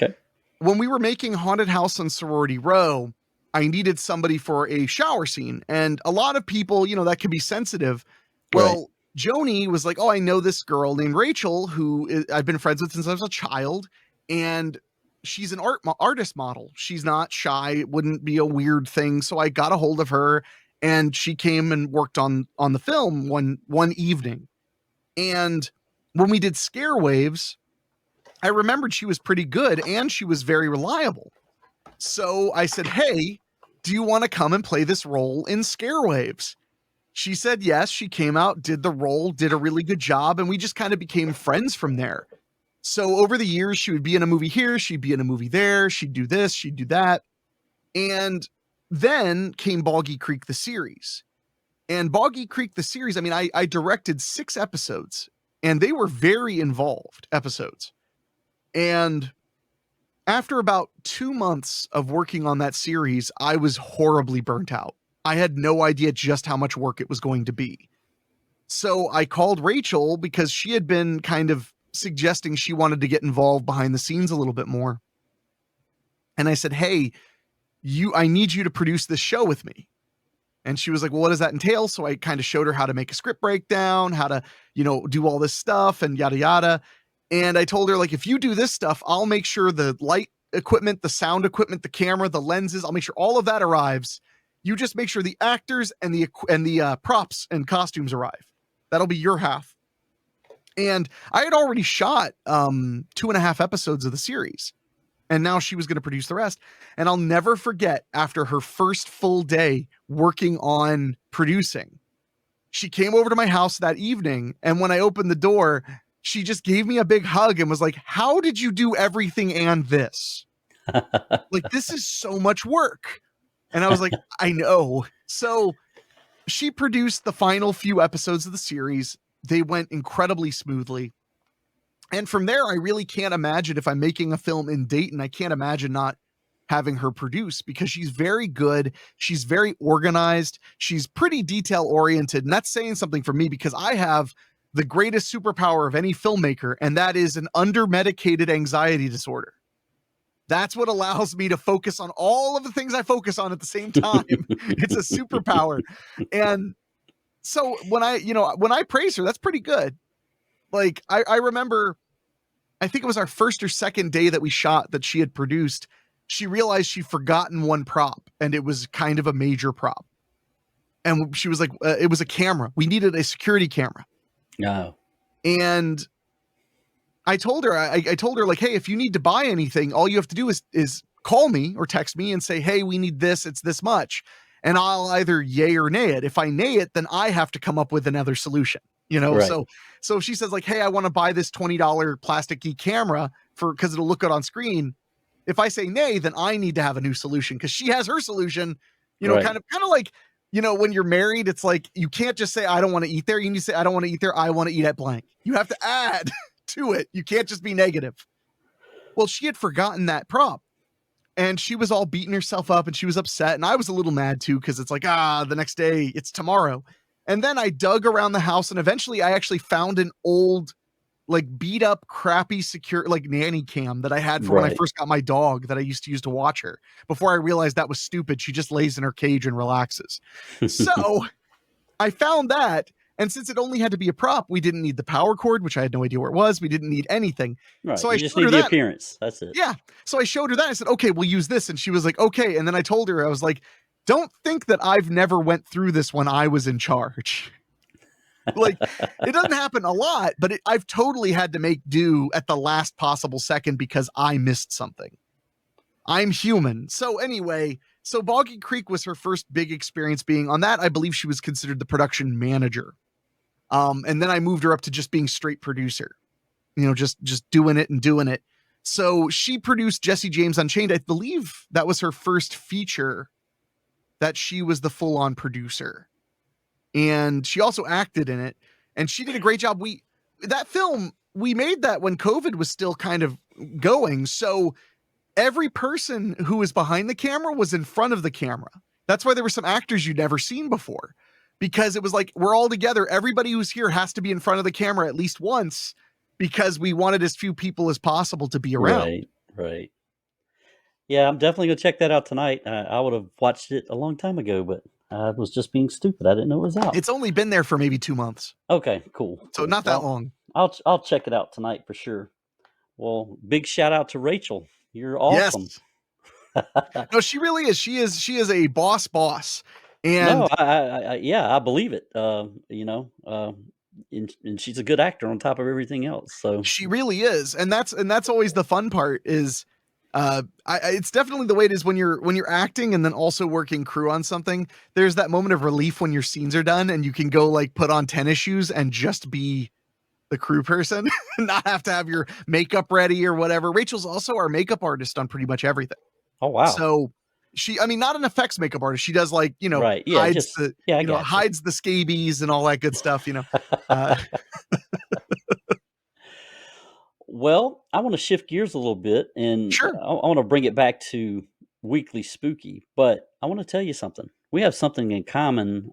when we were making Haunted House on Sorority Row, I needed somebody for a shower scene. And a lot of people, that can be sensitive. Well, Joni was like, oh, I know this girl named Rachel who I've been friends with since I was a child. And she's an artist model. She's not shy. It wouldn't be a weird thing. So I got a hold of her, and she came and worked on the film one evening. And when we did Scare Waves, I remembered she was pretty good and she was very reliable. So I said, hey, do you want to come and play this role in Scare Waves? She said yes. She came out, did the role, did a really good job, and we just kind of became friends from there. So over the years, she would be in a movie here, she'd be in a movie there, she'd do this, she'd do that. And then came Boggy Creek, the series. And Boggy Creek, the series, I mean, I directed 6 episodes, and they were very involved episodes. And after about 2 months of working on that series, I was horribly burnt out. I had no idea just how much work it was going to be. So I called Rachel because she had been kind of suggesting she wanted to get involved behind the scenes a little bit more. And I said, hey, I need you to produce this show with me. And she was like, well, what does that entail? So I kind of showed her how to make a script breakdown, how to, do all this stuff and yada, yada. And I told her, like, if you do this stuff, I'll make sure the light equipment, the sound equipment, the camera, the lenses, I'll make sure all of that arrives. You just make sure the actors and the props and costumes arrive. That'll be your half. And I had already shot 2.5 episodes of the series. And now she was going to produce the rest. And I'll never forget, after her first full day working on producing, she came over to my house that evening. And when I opened the door, she just gave me a big hug and was like, how did you do everything and this? Like, this is so much work. And I was like, I know. So she produced the final few episodes of the series. They went incredibly smoothly. And from there, I really can't imagine, if I'm making a film in Dayton, I can't imagine not having her produce, because she's very good. She's very organized. She's pretty detail oriented. And that's saying something for me, because I have the greatest superpower of any filmmaker, and that is an under-medicated anxiety disorder. That's what allows me to focus on all of the things I focus on at the same time. It's a superpower. And so when I praise her, that's pretty good. Like, I remember, I think it was our first or second day that we shot that she had produced. She realized she'd forgotten one prop, and it was kind of a major prop. And she was like, it was a camera. We needed a security camera. No. And I told her, I told her, like, hey, if you need to buy anything, all you have to do is call me or text me and say, hey, we need this. It's this much. and I'll either yay or nay it. If I nay it, then I have to come up with another solution, Right. So if she says like, hey, I want to buy this $20 plasticky camera because it'll look good on screen. If I say nay, then I need to have a new solution because she has her solution, Right. kind of like, when you're married, it's like, you can't just say, I don't want to eat there. You need to say, I don't want to eat there. I want to eat at blank. You have to add to it. You can't just be negative. Well, she had forgotten that prop and she was all beating herself up and she was upset. And I was a little mad too, because it's like, the next day, it's tomorrow. And then I dug around the house and eventually I actually found an old, like beat up, crappy, secure, like nanny cam that I had for when I first got my dog that I used to use to watch her before I realized that was stupid. She just lays in her cage and relaxes. So I found that. And since it only had to be a prop, we didn't need the power cord, which I had no idea where it was. We didn't need anything. Right. So you just need the appearance. That's it. Yeah. So I showed her that. I said, okay, we'll use this. And she was like, okay. And then I told her, I was like, don't think that I've never went through this when I was in charge. Like, it doesn't happen a lot, but I've totally had to make do at the last possible second because I missed something. I'm human. So anyway, Boggy Creek was her first big experience being on that. I believe she was considered the production manager. And then I moved her up to just being straight producer, just doing it. So she produced Jesse James Unchained. I believe that was her first feature that she was the full-on producer. And she also acted in it and she did a great job. That film, we made that when COVID was still kind of going. So every person who was behind the camera was in front of the camera. That's why there were some actors you'd never seen before, because it was like, we're all together. Everybody who's here has to be in front of the camera at least once because we wanted as few people as possible to be around. Right. Yeah, I'm definitely going to check that out tonight. I would have watched it a long time ago, but I was just being stupid. I didn't know it was out. It's only been there for maybe 2 months. Okay, cool. So not that long. I'll check it out tonight for sure. Well, big shout out to Rachel. You're awesome. Yes. No, she really is. She is a boss. And no, I believe it. And she's a good actor on top of everything else. So she really is. And that's always the fun part is, it's definitely the way it is when you're acting and then also working crew on something. There's that moment of relief when your scenes are done and you can go like put on tennis shoes and just be the crew person, not have to have your makeup ready or whatever. Rachel's also our makeup artist on pretty much everything. Oh, wow. So not an effects makeup artist. She does like, right. Yeah, hides the scabies and all that good stuff, Well, I want to shift gears a little bit and Sure. I want to bring it back to Weekly Spooky, but I want to tell you something. We have something in common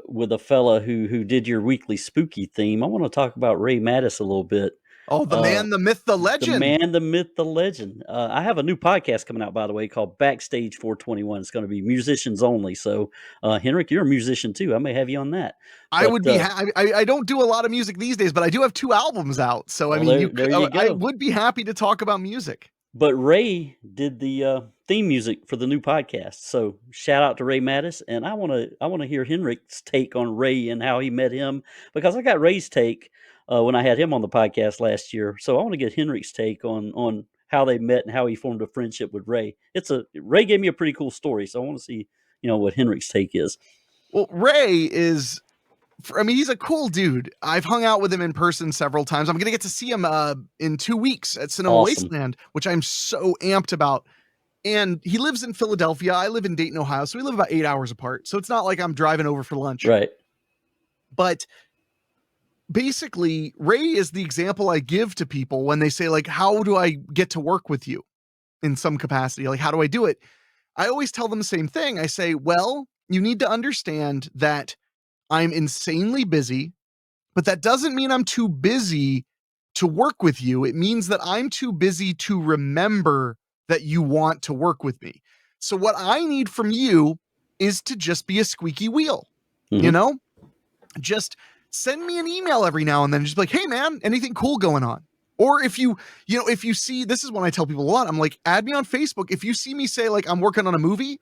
with a fella who did your Weekly Spooky theme. I want to talk about Ray Mattis a little bit. Oh, the man, the myth, the legend. The man, the myth, the legend. I have a new podcast coming out, by the way, called Backstage 421. It's going to be musicians only. So, Henrik, you're a musician too. I may have you on that. I would be. I don't do a lot of music these days, but I do have 2 albums out. So, I mean, there you go. I would be happy to talk about music. But Ray did the theme music for the new podcast. So shout out to Ray Mattis. And I want to hear Henrik's take on Ray and how he met him, because I got Ray's take when I had him on the podcast last year. So I want to get Henrik's take on how they met and how he formed a friendship with Ray. Ray gave me a pretty cool story. So I want to see, what Henrik's take is. Well, Ray is, he's a cool dude. I've hung out with him in person several times. I'm going to get to see him in 2 weeks at Cinema Wasteland, which I'm so amped about. And he lives in Philadelphia. I live in Dayton, Ohio. So we live about 8 hours apart. So it's not like I'm driving over for lunch. Right. But basically, Ray is the example I give to people when they say, like, how do I get to work with you in some capacity? Like, how do I do it? I always tell them the same thing. I say, well, you need to understand that I'm insanely busy, but that doesn't mean I'm too busy to work with you. It means that I'm too busy to remember that you want to work with me. So what I need from you is to just be a squeaky wheel, just send me an email every now and then. Just be like, hey man, anything cool going on? Or if you see, this is when I tell people a lot, I'm like, add me on Facebook. If you see me say like, I'm working on a movie,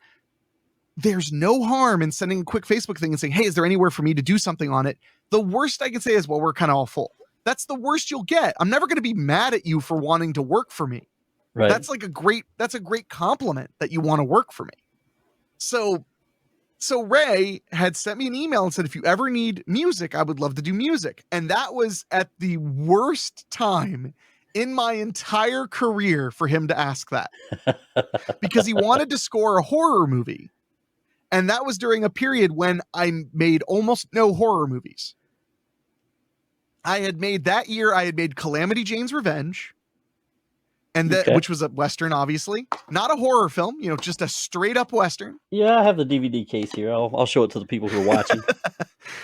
there's no harm in sending a quick Facebook thing and saying, hey, is there anywhere for me to do something on it? The worst I can say is, well, we're kind of all full. That's the worst you'll get. I'm never going to be mad at you for wanting to work for me. Right. That's a great compliment that you want to work for me. So Ray had sent me an email and said, if you ever need music, I would love to do music. And that was at the worst time in my entire career for him to ask that, because he wanted to score a horror movie. And that was during a period when I made almost no horror movies. I had made Calamity Jane's Revenge, and which was a Western, obviously, not a horror film, just a straight up Western. Yeah, I have the DVD case here. I'll show it to the people who are watching.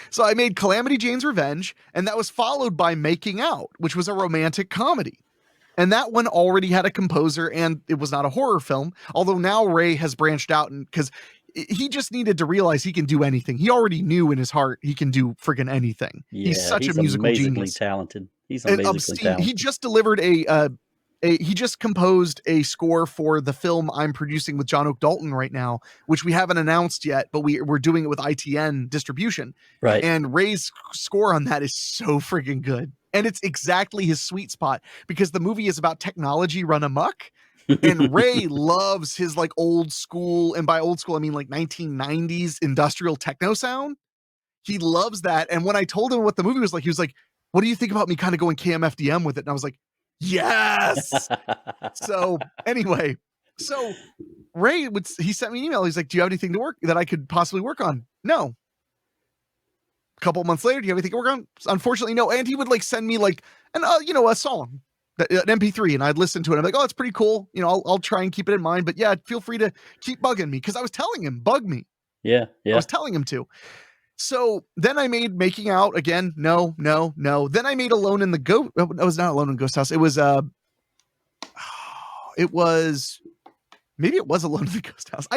So I made Calamity Jane's Revenge, and that was followed by Making Out, which was a romantic comedy. And that one already had a composer, and it was not a horror film. Although now Ray has branched out, and because he just needed to realize he can do anything. He already knew in his heart he can do friggin' anything. Yeah, he's such a musical genius. Talented. He's amazingly talented. He just delivered he just composed a score for the film I'm producing with John Oak Dalton right now, which we haven't announced yet, but we're doing it with ITN distribution. Right. And Ray's score on that is so friggin' good. And it's exactly his sweet spot, because the movie is about technology run amok. And Ray loves his like old school, and by old school, I mean like 1990s industrial techno sound. He loves that. And when I told him what the movie was like, he was like, what do you think about me kind of going KMFDM with it? And I was like, yes. So anyway, Ray he sent me an email. He's like, do you have anything to work that I could possibly work on? No. A couple months later, do you have anything to work on? Unfortunately, no. And he would like send me like a song, an MP3, and I'd listen to it. I'm like, oh, it's pretty cool. I'll try and keep it in mind, but yeah, feel free to keep bugging me, because I was telling him, bug me. Yeah. I was telling him to. So then I made Making Out again. No. Then I made Alone in the Ghost. It was not Alone in Ghost House. It was maybe it was Alone in the Ghost House.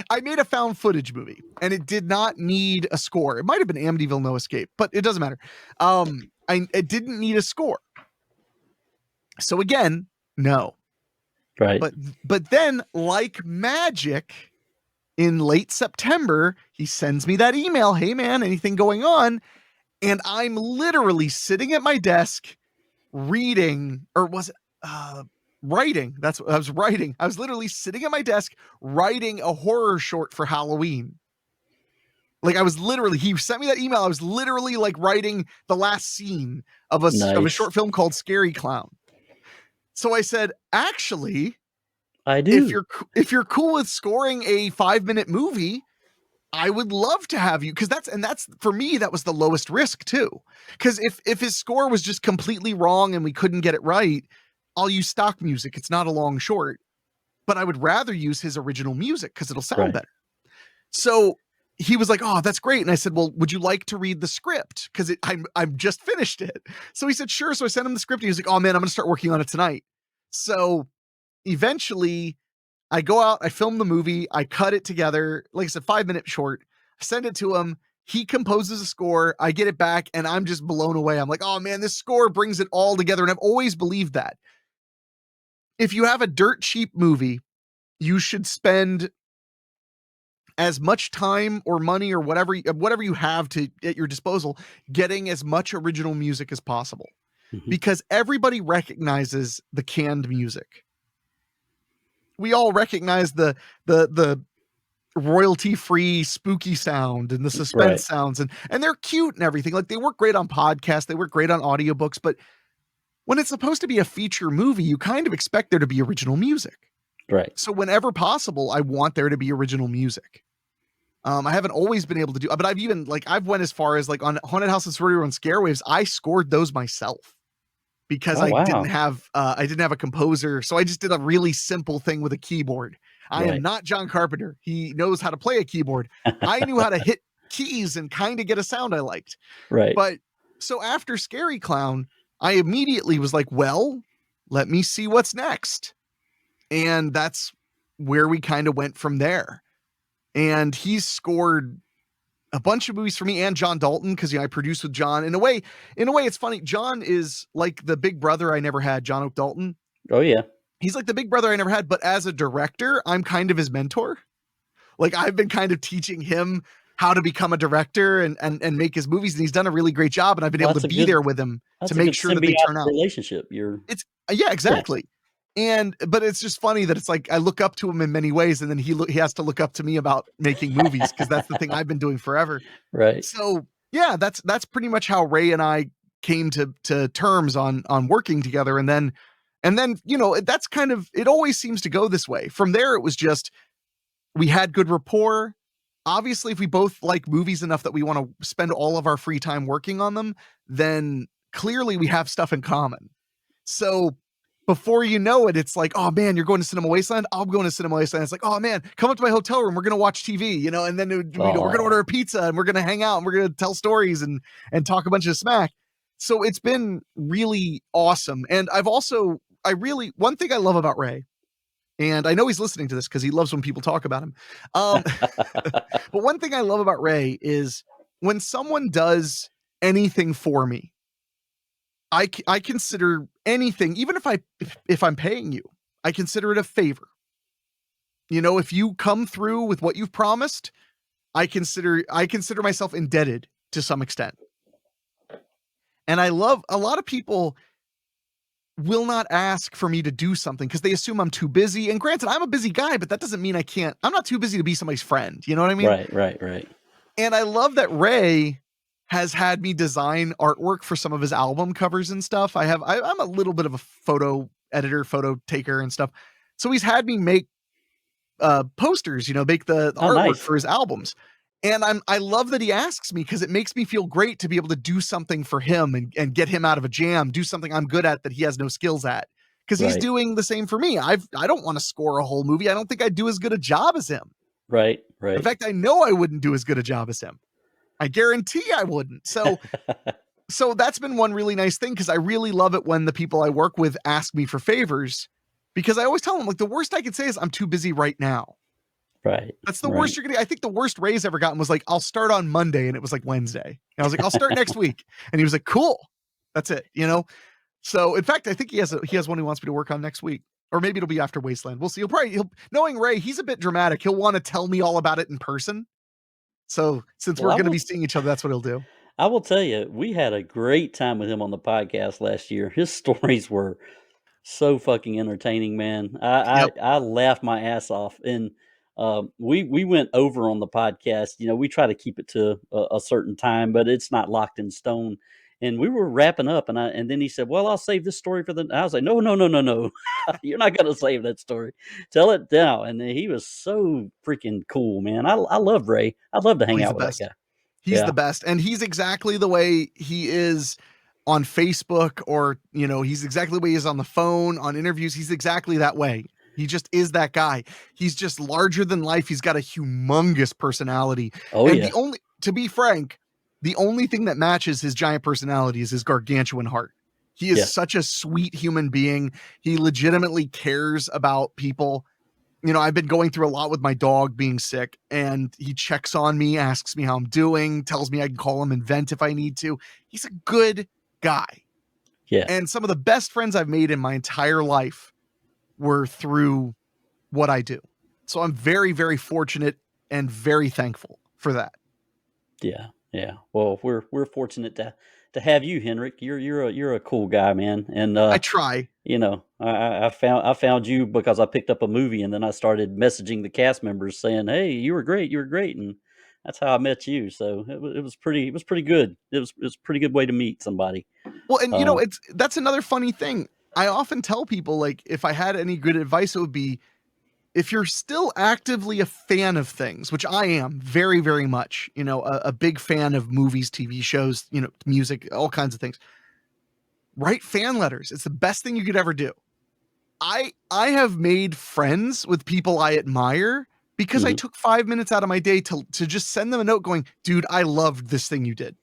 I made a found footage movie, and it did not need a score. It might have been Amityville No Escape, but it doesn't matter. It didn't need a score. So again, no. Right. But then, like magic, in late September, he sends me that email. Hey man, anything going on? And I'm literally sitting at my desk reading, or was it writing? That's what I was writing. I was literally sitting at my desk writing a horror short for Halloween. Like he sent me that email. I was literally like writing the last scene of a short film called Scary Clown. So I said, actually, I do. If you're cool with scoring a 5-minute movie, I would love to have you, because that's for me, that was the lowest risk too. Because if his score was just completely wrong and we couldn't get it right, I'll use stock music. It's not a long short, but I would rather use his original music because it'll sound better. So he was like, oh, that's great. And I said, well, would you like to read the script? Because I've just finished it. So he said, sure. So I sent him the script. He was like, oh man, I'm going to start working on it tonight. So eventually I go out, I film the movie, I cut it together, like I said, 5-minute short, I send it to him. He composes a score, I get it back, and I'm just blown away. I'm like, oh man, this score brings it all together. And I've always believed that if you have a dirt cheap movie, you should spend as much time or money or whatever you have at your disposal, getting as much original music as possible. Mm-hmm. Because everybody recognizes the canned music. We all recognize the royalty-free spooky sound and the suspense sounds, and they're cute and everything. Like, they work great on podcasts, they work great on audiobooks, but when it's supposed to be a feature movie, you kind of expect there to be original music. Right. So whenever possible, I want there to be original music. I haven't always been able to do, but I've went as far as like on Haunted House and Sorority Row and Scare Waves, I scored those myself. Because I didn't have a composer. So I just did a really simple thing with a keyboard. I am not John Carpenter. He knows how to play a keyboard. I knew how to hit keys and kind of get a sound I liked. Right. But so after Scary Clown, I immediately was like, well, let me see what's next. And that's where we kind of went from there. And he's scored a bunch of movies for me and John Dalton, because I produced with John. In a way, it's funny. John is like the big brother I never had, John Oak Dalton. Oh yeah. He's like the big brother I never had, but as a director, I'm kind of his mentor. Like, I've been kind of teaching him how to become a director and make his movies, and he's done a really great job. And I've been able to be there with him to make sure that they turn out. Relationship. Exactly. But it's just funny that it's like I look up to him in many ways, and then he has to look up to me about making movies because that's the thing I've been doing forever. Right. So yeah, that's pretty much how Ray and I came to terms on working together, and then that's kind of, it always seems to go this way. From there, it was just we had good rapport. Obviously, if we both like movies enough that we want to spend all of our free time working on them, then clearly we have stuff in common. So before you know it, it's like, oh man, you're going to Cinema Wasteland. I'm going to Cinema Wasteland. It's like, oh man, come up to my hotel room. We're going to watch TV, and then we're going to order a pizza and we're going to hang out and we're going to tell stories and talk a bunch of smack. So it's been really awesome. And one thing I love about Ray, and I know he's listening to this because he loves when people talk about him. But one thing I love about Ray is when someone does anything for me, I consider anything, even if I'm paying you, I consider it a favor. If you come through with what you've promised, I consider myself indebted to some extent. And I love, a lot of people will not ask for me to do something because they assume I'm too busy. And granted, I'm a busy guy, but that doesn't mean I'm not too busy to be somebody's friend. You know what I mean? Right. And I love that Ray has had me design artwork for some of his album covers and stuff. I'm a little bit of a photo editor, photo taker and stuff. So he's had me make posters, make the artwork nice. For his albums. And I love that he asks me because it makes me feel great to be able to do something for him and get him out of a jam, do something I'm good at that he has no skills at. Because he's doing the same for me. I don't want to score a whole movie. I don't think I'd do as good a job as him. Right. In fact, I know I wouldn't do as good a job as him. I guarantee I wouldn't. So that's been one really nice thing because I really love it when the people I work with ask me for favors, because I always tell them, like, the worst I could say is I'm too busy right now. Right. That's the worst you're going to, I think the worst Ray's ever gotten was like, I'll start on Monday. And it was like Wednesday. And I was like, I'll start next week. And he was like, cool. That's it. So in fact, I think he has one he wants me to work on next week, or maybe it'll be after Wasteland. We'll see. Knowing Ray, he's a bit dramatic. He'll want to tell me all about it in person. So since we're going to be seeing each other, that's what he'll do. I will tell you, we had a great time with him on the podcast last year. His stories were so fucking entertaining, man. I laughed my ass off. And we went over on the podcast. We try to keep it to a certain time, but it's not locked in stone. And we were wrapping up, and then he said, "Well, I'll save this story for the." I was like, "No, you're not gonna save that story. Tell it now." And he was so freaking cool, man. I love Ray. I'd love to hang out with that guy. He's the best, and he's exactly the way he is on Facebook, or he's exactly the way he is on the phone, on interviews. He's exactly that way. He just is that guy. He's just larger than life. He's got a humongous personality. Oh, and yeah. To be frank, the only thing that matches his giant personality is his gargantuan heart. He is such a sweet human being. He legitimately cares about people. I've been going through a lot with my dog being sick, and he checks on me, asks me how I'm doing, tells me I can call him and vent if I need to. He's a good guy. Yeah. And some of the best friends I've made in my entire life were through what I do. So I'm very, very fortunate and very thankful for that. Yeah. Well, we're fortunate to have you, Henrik. You're a cool guy, man. And I try. I found you because I picked up a movie, and then I started messaging the cast members saying, "Hey, you were great, and that's how I met you. So it was pretty good. It was a pretty good way to meet somebody. Well, and that's another funny thing. I often tell people, like, if I had any good advice, it would be, if you're still actively a fan of things, which I am very, very much, a big fan of movies, TV shows, music, all kinds of things, write fan letters. It's the best thing you could ever do. I have made friends with people I admire because I took 5 minutes out of my day to just send them a note going, dude, I loved this thing you did.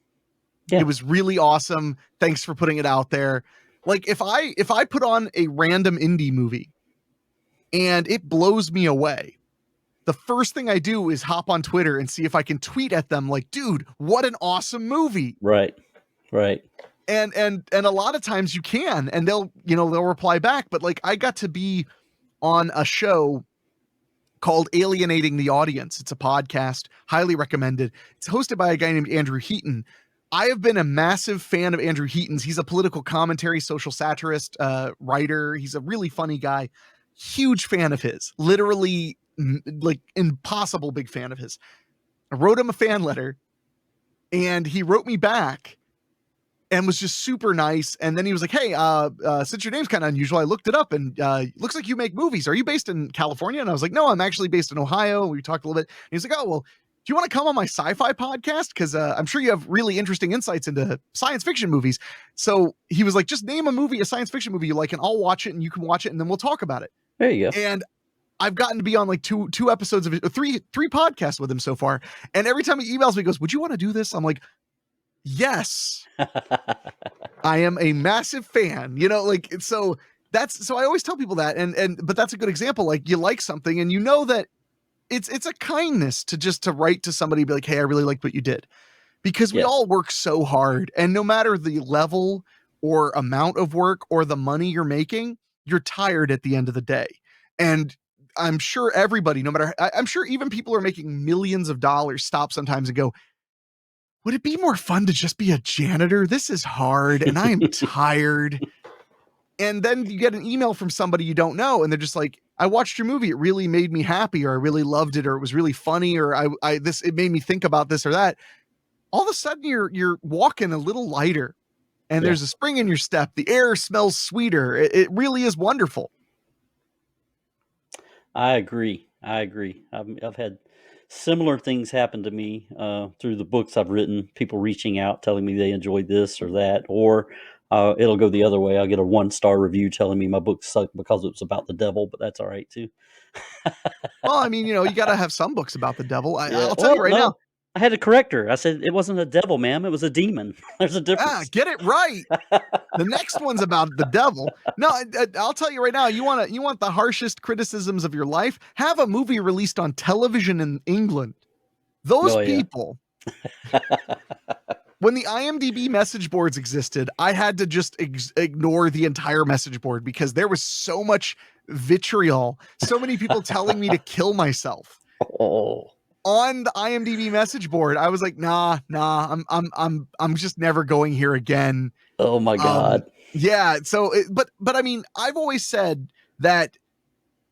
Yeah. It was really awesome. Thanks for putting it out there. Like, if I put on a random indie movie and it blows me away, the first thing I do is hop on Twitter and see if I can tweet at them like, dude, what an awesome movie. Right. And a lot of times you can, and they'll reply back. But like, I got to be on a show called Alienating the Audience. It's a podcast, highly recommended. It's hosted by a guy named Andrew Heaton, I have been a massive fan of Andrew Heaton's. He's a political commentary, social satirist, writer. He's a really funny guy. Huge fan of his. Literally, like, impossible big fan of his. I wrote him a fan letter, and he wrote me back and was just super nice. And then he was like, hey, since your name's kind of unusual, I looked it up, and looks like you make movies. Are you based in California? And I was like, no, I'm actually based in Ohio. We talked a little bit. And he was like, oh, well, do you want to come on my sci-fi podcast? Because I'm sure you have really interesting insights into science fiction movies. So he was like, just name a movie, a science fiction movie you like, and I'll watch it, and you can watch it, and then we'll talk about it. There you go. And I've gotten to be on like two episodes of it, three podcasts with him so far. And every time he emails me, he goes, would you want to do this? I'm like, yes. I am a massive fan, like, so I always tell people that, but that's a good example. Like, you like something, and you know that it's a kindness to write to somebody and be like, hey, I really liked what you did, because we all work so hard, and no matter the level or amount of work or the money you're making, you're tired at the end of the day. And I'm sure everybody, I'm sure even people who are making millions of dollars stop sometimes and go, would it be more fun to just be a janitor? This is hard, and I am tired. And then you get an email from somebody you don't know, and they're just like, I watched your movie. It really made me happy, or I really loved it, or it was really funny, or it made me think about this or that. All of a sudden you're walking a little lighter, and there's a spring in your step. The air smells sweeter. It really is wonderful. I agree. I've had similar things happen to me through the books I've written. People reaching out, telling me they enjoyed this or that, or it'll go the other way. I'll get a 1-star review telling me my book sucked because it was about the devil, but that's all right too. Well, I mean, you got to have some books about the devil. I'll tell you right now. I had to correct her. I said, it wasn't a devil, ma'am. It was a demon. There's a difference. Get it right. The next one's about the devil. No, I'll tell you right now, you want the harshest criticisms of your life? Have a movie released on television in England. Those people, when the IMDb message boards existed, I had to just ignore the entire message board, because there was so much vitriol, so many people telling me to kill myself. Oh. On the IMDb message board, I was like, nah, I'm just never going here again. Oh my God. Yeah. So, but I mean, I've always said that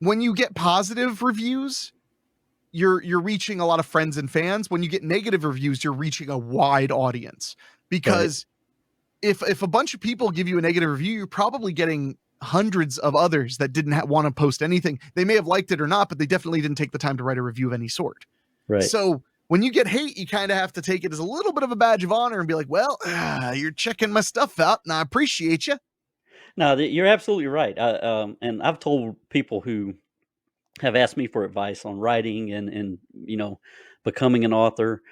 when you get positive reviews, you're reaching a lot of friends and fans. When you get negative reviews, you're reaching a wide audience, because if a bunch of people give you a negative review, you're probably getting hundreds of others that didn't want to post anything. They may have liked it or not, but they definitely didn't take the time to write a review of any sort. Right. So when you get hate, you kind of have to take it as a little bit of a badge of honor and be like, well, you're checking my stuff out, and I appreciate you. No, you're absolutely right. And I've told people who have asked me for advice on writing and becoming an author,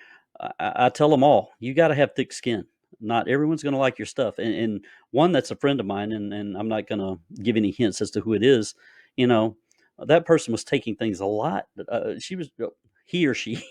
I tell them all, you got to have thick skin. Not everyone's going to like your stuff. And one that's a friend of mine, and I'm not going to give any hints as to who it is, that person was taking things a lot. He or she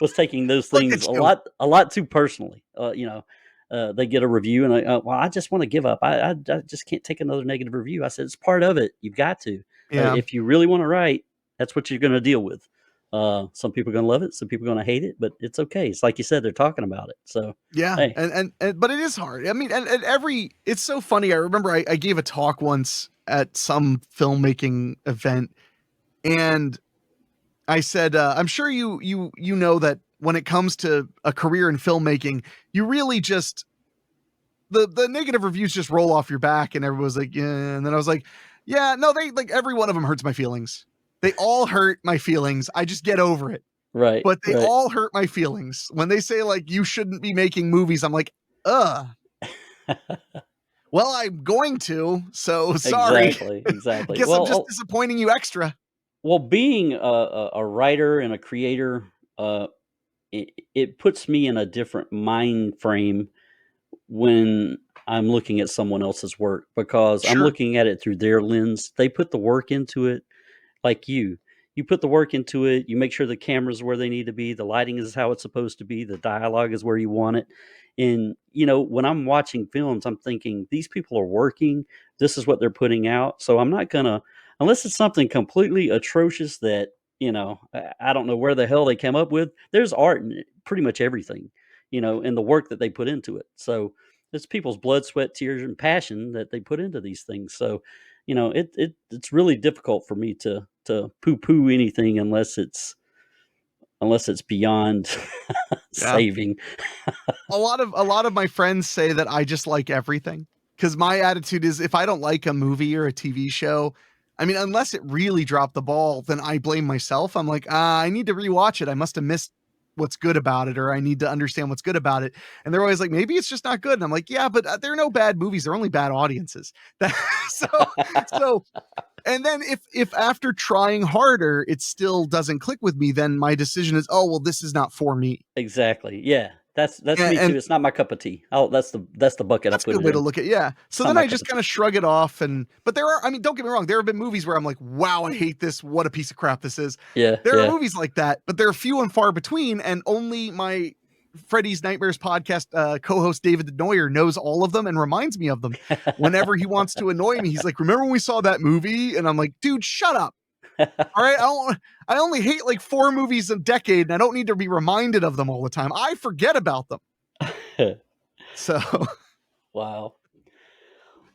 was taking those things a lot too personally. They get a review, and I just want to give up. I just can't take another negative review. I said, it's part of it. You've got to. Yeah. If you really want to write, that's what you're going to deal with. Some people are going to love it. Some people are going to hate it, but it's okay. It's like you said, they're talking about it. So yeah. Hey. And but it is hard. I mean, and it's so funny. I remember I gave a talk once at some filmmaking event, and I said, I'm sure you know that when it comes to a career in filmmaking, you really just, the negative reviews just roll off your back, and everyone's like, yeah. And then I was like, yeah, no, they, like, every one of them hurts my feelings. They all hurt my feelings. I just get over it. Right. But they all hurt my feelings. When they say, like, you shouldn't be making movies, I'm like, ugh. Well, I'm going to, so sorry. Exactly. Guess I'm just disappointing you extra. Well, being a writer and a creator, it puts me in a different mind frame when I'm looking at someone else's work, because I'm looking at it through their lens. They put the work into it, like you put the work into it. You make sure the camera's where they need to be. The lighting is how it's supposed to be. The dialogue is where you want it. And, when I'm watching films, I'm thinking, these people are working. This is what they're putting out. So I'm not going to, unless it's something completely atrocious that, I don't know where the hell they came up with. There's art in pretty much everything. and the work that they put into it. So it's people's blood, sweat, tears, and passion that they put into these things. So, it's really difficult for me to poo poo anything unless it's beyond Yeah. saving. A lot of my friends say that I just like everything, because my attitude is if I don't like a movie or a TV show, I mean, unless it really dropped the ball, then I blame myself. I'm like, I need to rewatch it. I must have missed what's good about it, or I need to understand what's good about it. And they're always like, maybe it's just not good. And I'm like, yeah, but there are no bad movies. They're only bad audiences. so, so and then if after trying harder, it still doesn't click with me, then my decision is, oh, well, this is not for me. Exactly. Yeah. That's me And too. It's not my cup of tea. That's the bucket I that's a put good it way to in. look at it. Yeah. So It's not then my I cup just of kind tea. of shrug it off. But there are, I mean, don't get me wrong. There have been movies where I'm like, wow, I hate this. What a piece of crap this is. Yeah. There are Yeah. movies like that, but they're few and far between. And only my Freddy's Nightmares podcast co-host David Neuer knows all of them and reminds me of them whenever he wants to annoy me. He's like, remember when we saw that movie? And I'm like, dude, shut up. All right. I only hate like 4 movies a decade, and I don't need to be reminded of them all the time. I forget about them. So Wow.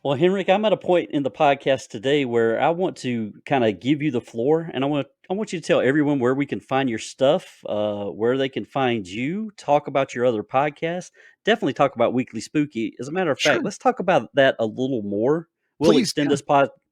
Well, Henrik, I'm at a point in the podcast today where I want to kind of give you the floor, and I want you to tell everyone where we can find your stuff, where they can find you, talk about your other podcasts, definitely talk about Weekly Spooky. As a matter of fact, sure. let's talk about that a little more. We'll Please. extend Yeah. this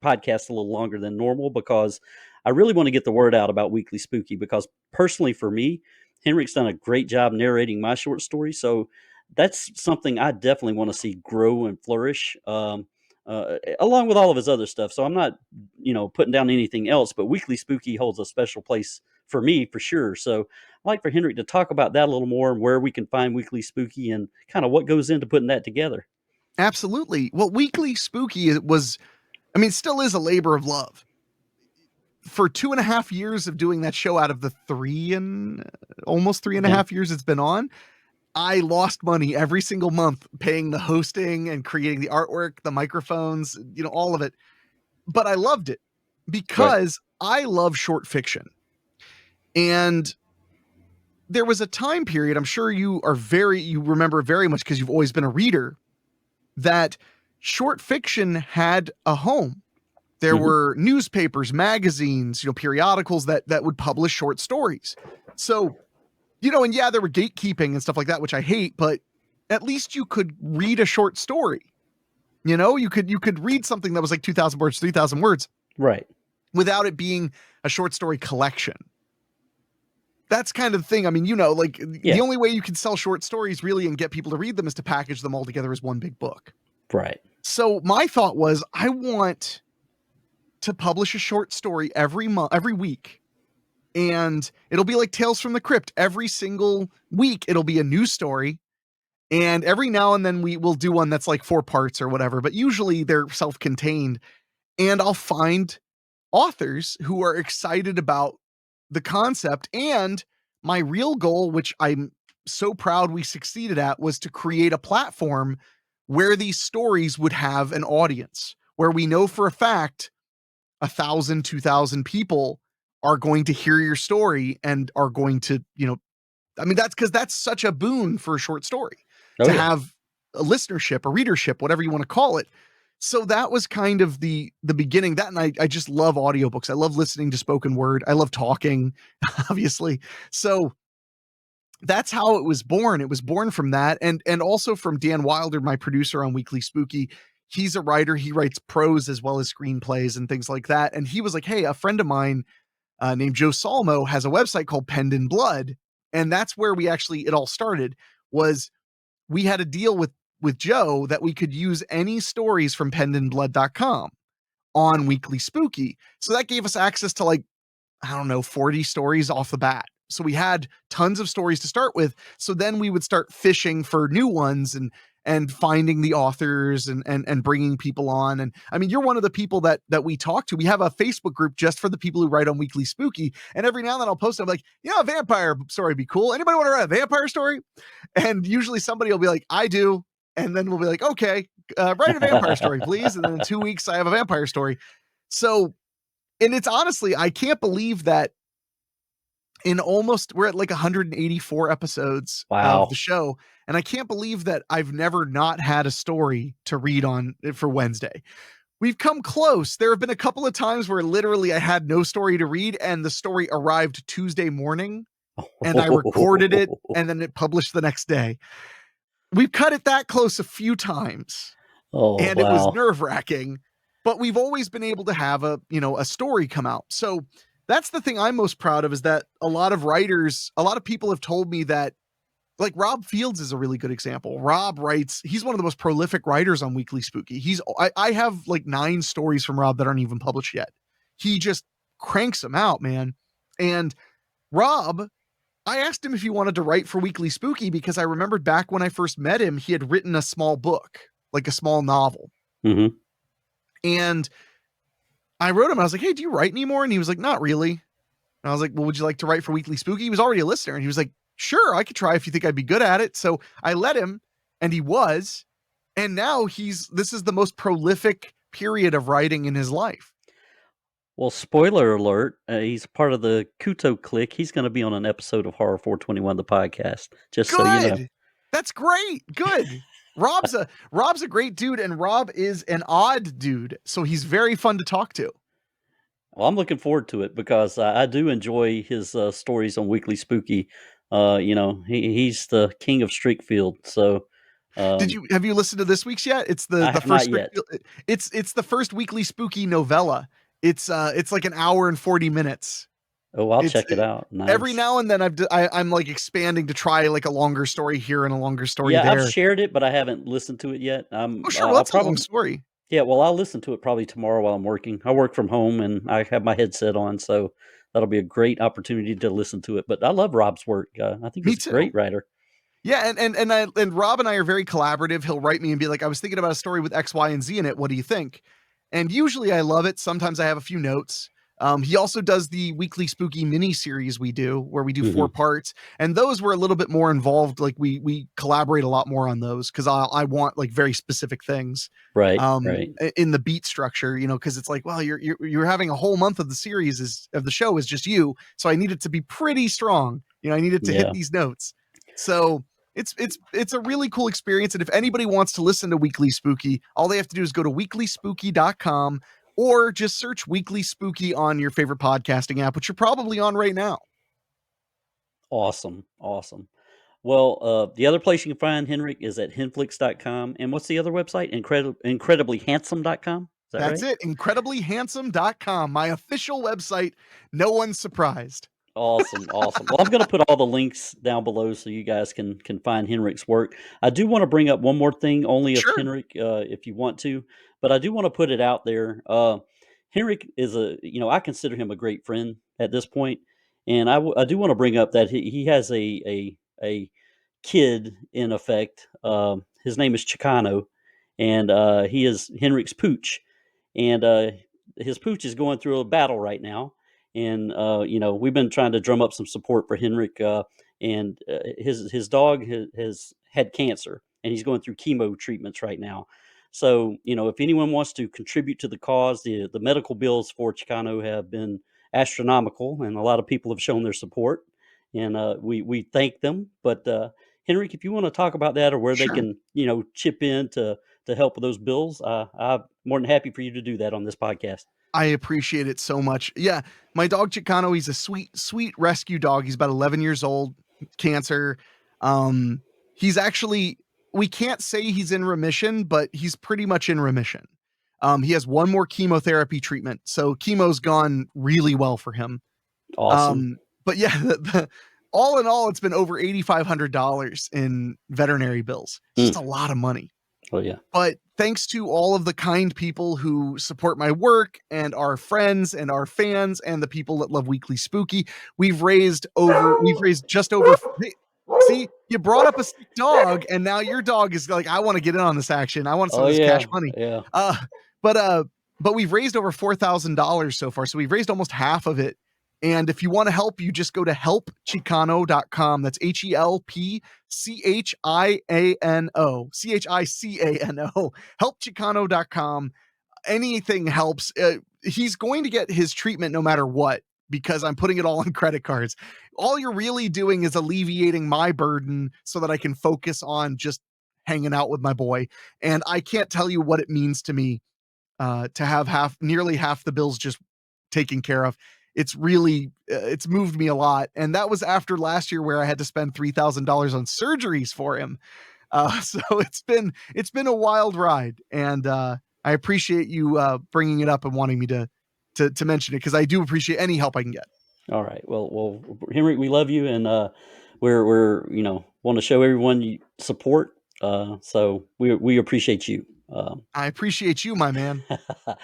podcast a little longer than normal because I really want to get the word out about Weekly Spooky. Because personally, for me, Henrik's done a great job narrating my short story, so that's something I definitely want to see grow and flourish. Along with all of his other stuff. So I'm not, putting down anything else, but Weekly Spooky holds a special place for me for sure. So I'd like for Henrik to talk about that a little more and where we can find Weekly Spooky and kind of what goes into putting that together. Absolutely. Well, Weekly Spooky was, I mean, still is a labor of love. For 2.5 years of doing that show out of the almost three and a Yeah. half years it's been on, I lost money every single month paying the hosting and creating the artwork, the microphones, all of it. But I loved it Right. because I love short fiction. And there was a time period, I'm sure you remember very much because you've always been a reader, that short fiction had a home. There Hmm. were newspapers, magazines, periodicals that would publish short stories. So, and yeah, there were gatekeeping and stuff like that, which I hate, but at least you could read a short story. You could read something that was like 2,000 words, 3,000 words Right. without it being a short story collection. That's kind of the thing. I mean, like Yeah. the only way you can sell short stories really and get people to read them is to package them all together as one big book. Right. So my thought was, I want to publish a short story every week. And it'll be like Tales from the Crypt. Every single week, it'll be a new story. And every now and then we will do one that's like 4 parts or whatever, but usually they're self-contained. And I'll find authors who are excited about the concept. And my real goal, which I'm so proud we succeeded at, was to create a platform where these stories would have an audience, where we know for a fact 1,000, 2,000 people are going to hear your story and are going to, I mean, that's because that's such a boon for a short story Oh, to yeah. have a listenership, a readership, whatever you want to call it. So that was kind of the beginning. That, and I just love audiobooks. I love listening to spoken word. I love talking, obviously. So that's how it was born. It was born from that, and also from Dan Wilder, my producer on Weekly Spooky. He's a writer. He writes prose as well as screenplays and things like that. And he was like, hey, a friend of mine named Joe Salmo has a website called Penned in Blood. And that's where it all started. Was we had a deal with Joe that we could use any stories from pennedinblood.com on Weekly Spooky. So that gave us access to, like, I don't know, 40 stories off the bat. So we had tons of stories to start with. So then we would start fishing for new ones and finding the authors and bringing people on. And I mean, you're one of the people that we talk to. We have a Facebook group just for the people who write on Weekly Spooky. And every now and then I'll post, I'm like, a vampire story would be cool. Anybody want to write a vampire story? And usually somebody will be like, I do. And then we'll be like, okay, write a vampire story, please. And then in 2 weeks, I have a vampire story. So, and it's honestly, I can't believe that we're at like 184 episodes of Wow. the show, and I can't believe that I've never not had a story to read on for Wednesday. We've come close. There have been a couple of times where literally I had no story to read and the story arrived Tuesday morning and I recorded it and then it published the next day. We've cut it that close a few times Oh, and it was wow. nerve-wracking, but we've always been able to have a story come out. So that's the thing I'm most proud of, is that a lot of people have told me that, like, Rob Fields is a really good example. Rob writes, he's one of the most prolific writers on Weekly Spooky. I have like 9 stories from Rob that aren't even published yet. He just cranks them out, man. And Rob, I asked him if he wanted to write for Weekly Spooky because I remembered back when I first met him, he had written a small book, like a small novel. Mm-hmm. And I wrote him, I was like, hey, do you write anymore? And he was like, not really. And I was like, well, would you like to write for Weekly Spooky? He was already a listener. And he was like, sure, I could try if you think I'd be good at it. So I let him, and he was. And now this is the most prolific period of writing in his life. Well, spoiler alert, he's part of the Couto clique. He's going to be on an episode of Horror 421, the podcast, just Good. so you know. That's great. Good. Rob's a great dude, and Rob is an odd dude. So he's very fun to talk to. Well, I'm looking forward to it because I do enjoy his stories on Weekly Spooky. He's the king of Streakfield. So, Have you listened to this week's yet? It's I the have first not yet. it's the first Weekly Spooky novella. It's like an hour and 40 minutes. Oh, I'll check it out. Nice. Every now and then I'm like expanding to try like a longer story here and a longer story there. I've shared it, but I haven't listened to it yet. Oh, sure. Well, that's a long story. Yeah, well, I'll listen to it probably tomorrow while I'm working. I work from home and I have my headset on, so that'll be a great opportunity to listen to it. But I love Rob's work. I think he's a great writer. Yeah, and Rob and I are very collaborative. He'll write me and be like, I was thinking about a story with X, Y, and Z in it. What do you think? And usually I love it. Sometimes I have a few notes. He also does the Weekly Spooky mini series we do, where we do 4 parts, and those were a little bit more involved. Like we collaborate a lot more on those because I want like very specific things, right? In the beat structure, because it's like, well, you're having a whole month of the series of the show is just you, so I need it to be pretty strong. I need it to hit these notes. So it's a really cool experience. And if anybody wants to listen to Weekly Spooky, all they have to do is go to weeklyspooky.com. Or just search Weekly Spooky on your favorite podcasting app, which you're probably on right now. Awesome. Well, the other place you can find Henrik is at henflix.com. And what's the other website? Incrediblyhandsome.com? That's right? It. Incrediblyhandsome.com, my official website. No one's surprised. Awesome. Well, I'm going to put all the links down below so you guys can find Henrik's work. I do want to bring up one more thing, only of Henrik, if you want to, but I do want to put it out there. Henrik is I consider him a great friend at this point, and I do want to bring up that he has a kid in effect. His name is Chicano, and he is Henrik's pooch, and his pooch is going through a battle right now. And we've been trying to drum up some support for Henrik, and his dog has had cancer, and he's going through chemo treatments right now. So if anyone wants to contribute to the cause, the medical bills for Chicano have been astronomical, and a lot of people have shown their support, and we thank them. But Henrik, if you want to talk about that or where they can chip in to help with those bills, I'm more than happy for you to do that on this podcast. I appreciate it so much. Yeah, my dog Chicano, he's a sweet rescue dog. He's about 11 years old, cancer. He's actually, we can't say he's in remission, but he's pretty much in remission. He has one more chemotherapy treatment, so chemo's gone really well for him. Awesome. But yeah, all in all, it's been over $8,500 in veterinary bills. It's just a lot of money. Oh yeah. But thanks to all of the kind people who support my work and our friends and our fans and the people that love Weekly Spooky, we've raised just over. See, you brought up a sick dog, and now your dog is like, I want to get in on this action. I want some of this cash money. Yeah. But we've raised over $4,000 so far. So we've raised almost half of it. And if you want to help, you just go to helpchicano.com. That's HELPCHIANO. Helpchicano.com. Anything helps. He's going to get his treatment no matter what. because I'm putting it all on credit cards. All you're really doing is alleviating my burden so that I can focus on just hanging out with my boy. And I can't tell you what it means to me to have nearly half the bills just taken care of. It's really it's moved me a lot. And that was after last year where I had to spend $3,000 on surgeries for him. So it's been a wild ride, and I appreciate you bringing it up and wanting me to mention it, because I do appreciate any help I can get. All right. Well, Henry, we love you, and we're want to show everyone support. So we appreciate you. I appreciate you, my man. All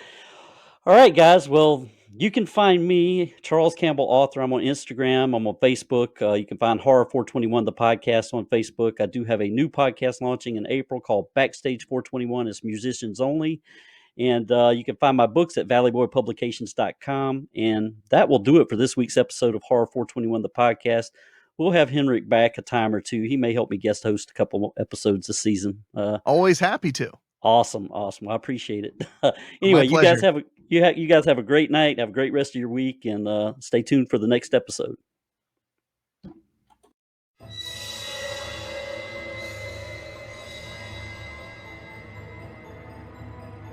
right, guys. Well, you can find me, Charles Campbell, author. I'm on Instagram. I'm on Facebook. You can find Horror 421, the podcast, on Facebook. I do have a new podcast launching in April called Backstage 421. It's musicians only. And you can find my books at valleyboypublications.com. And that will do it for this week's episode of Horror 421, the podcast. We'll have Henrik back a time or two. He may help me guest host a couple more episodes this season. Always happy to. Awesome. I appreciate it. Anyway, you guys have a great night. Have a great rest of your week, and stay tuned for the next episode.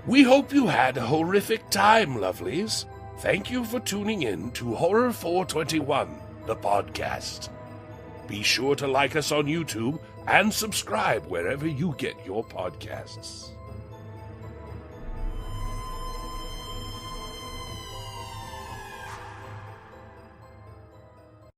We hope you had a horrific time, lovelies. Thank you for tuning in to Horror 421, the podcast. Be sure to like us on YouTube and subscribe wherever you get your podcasts.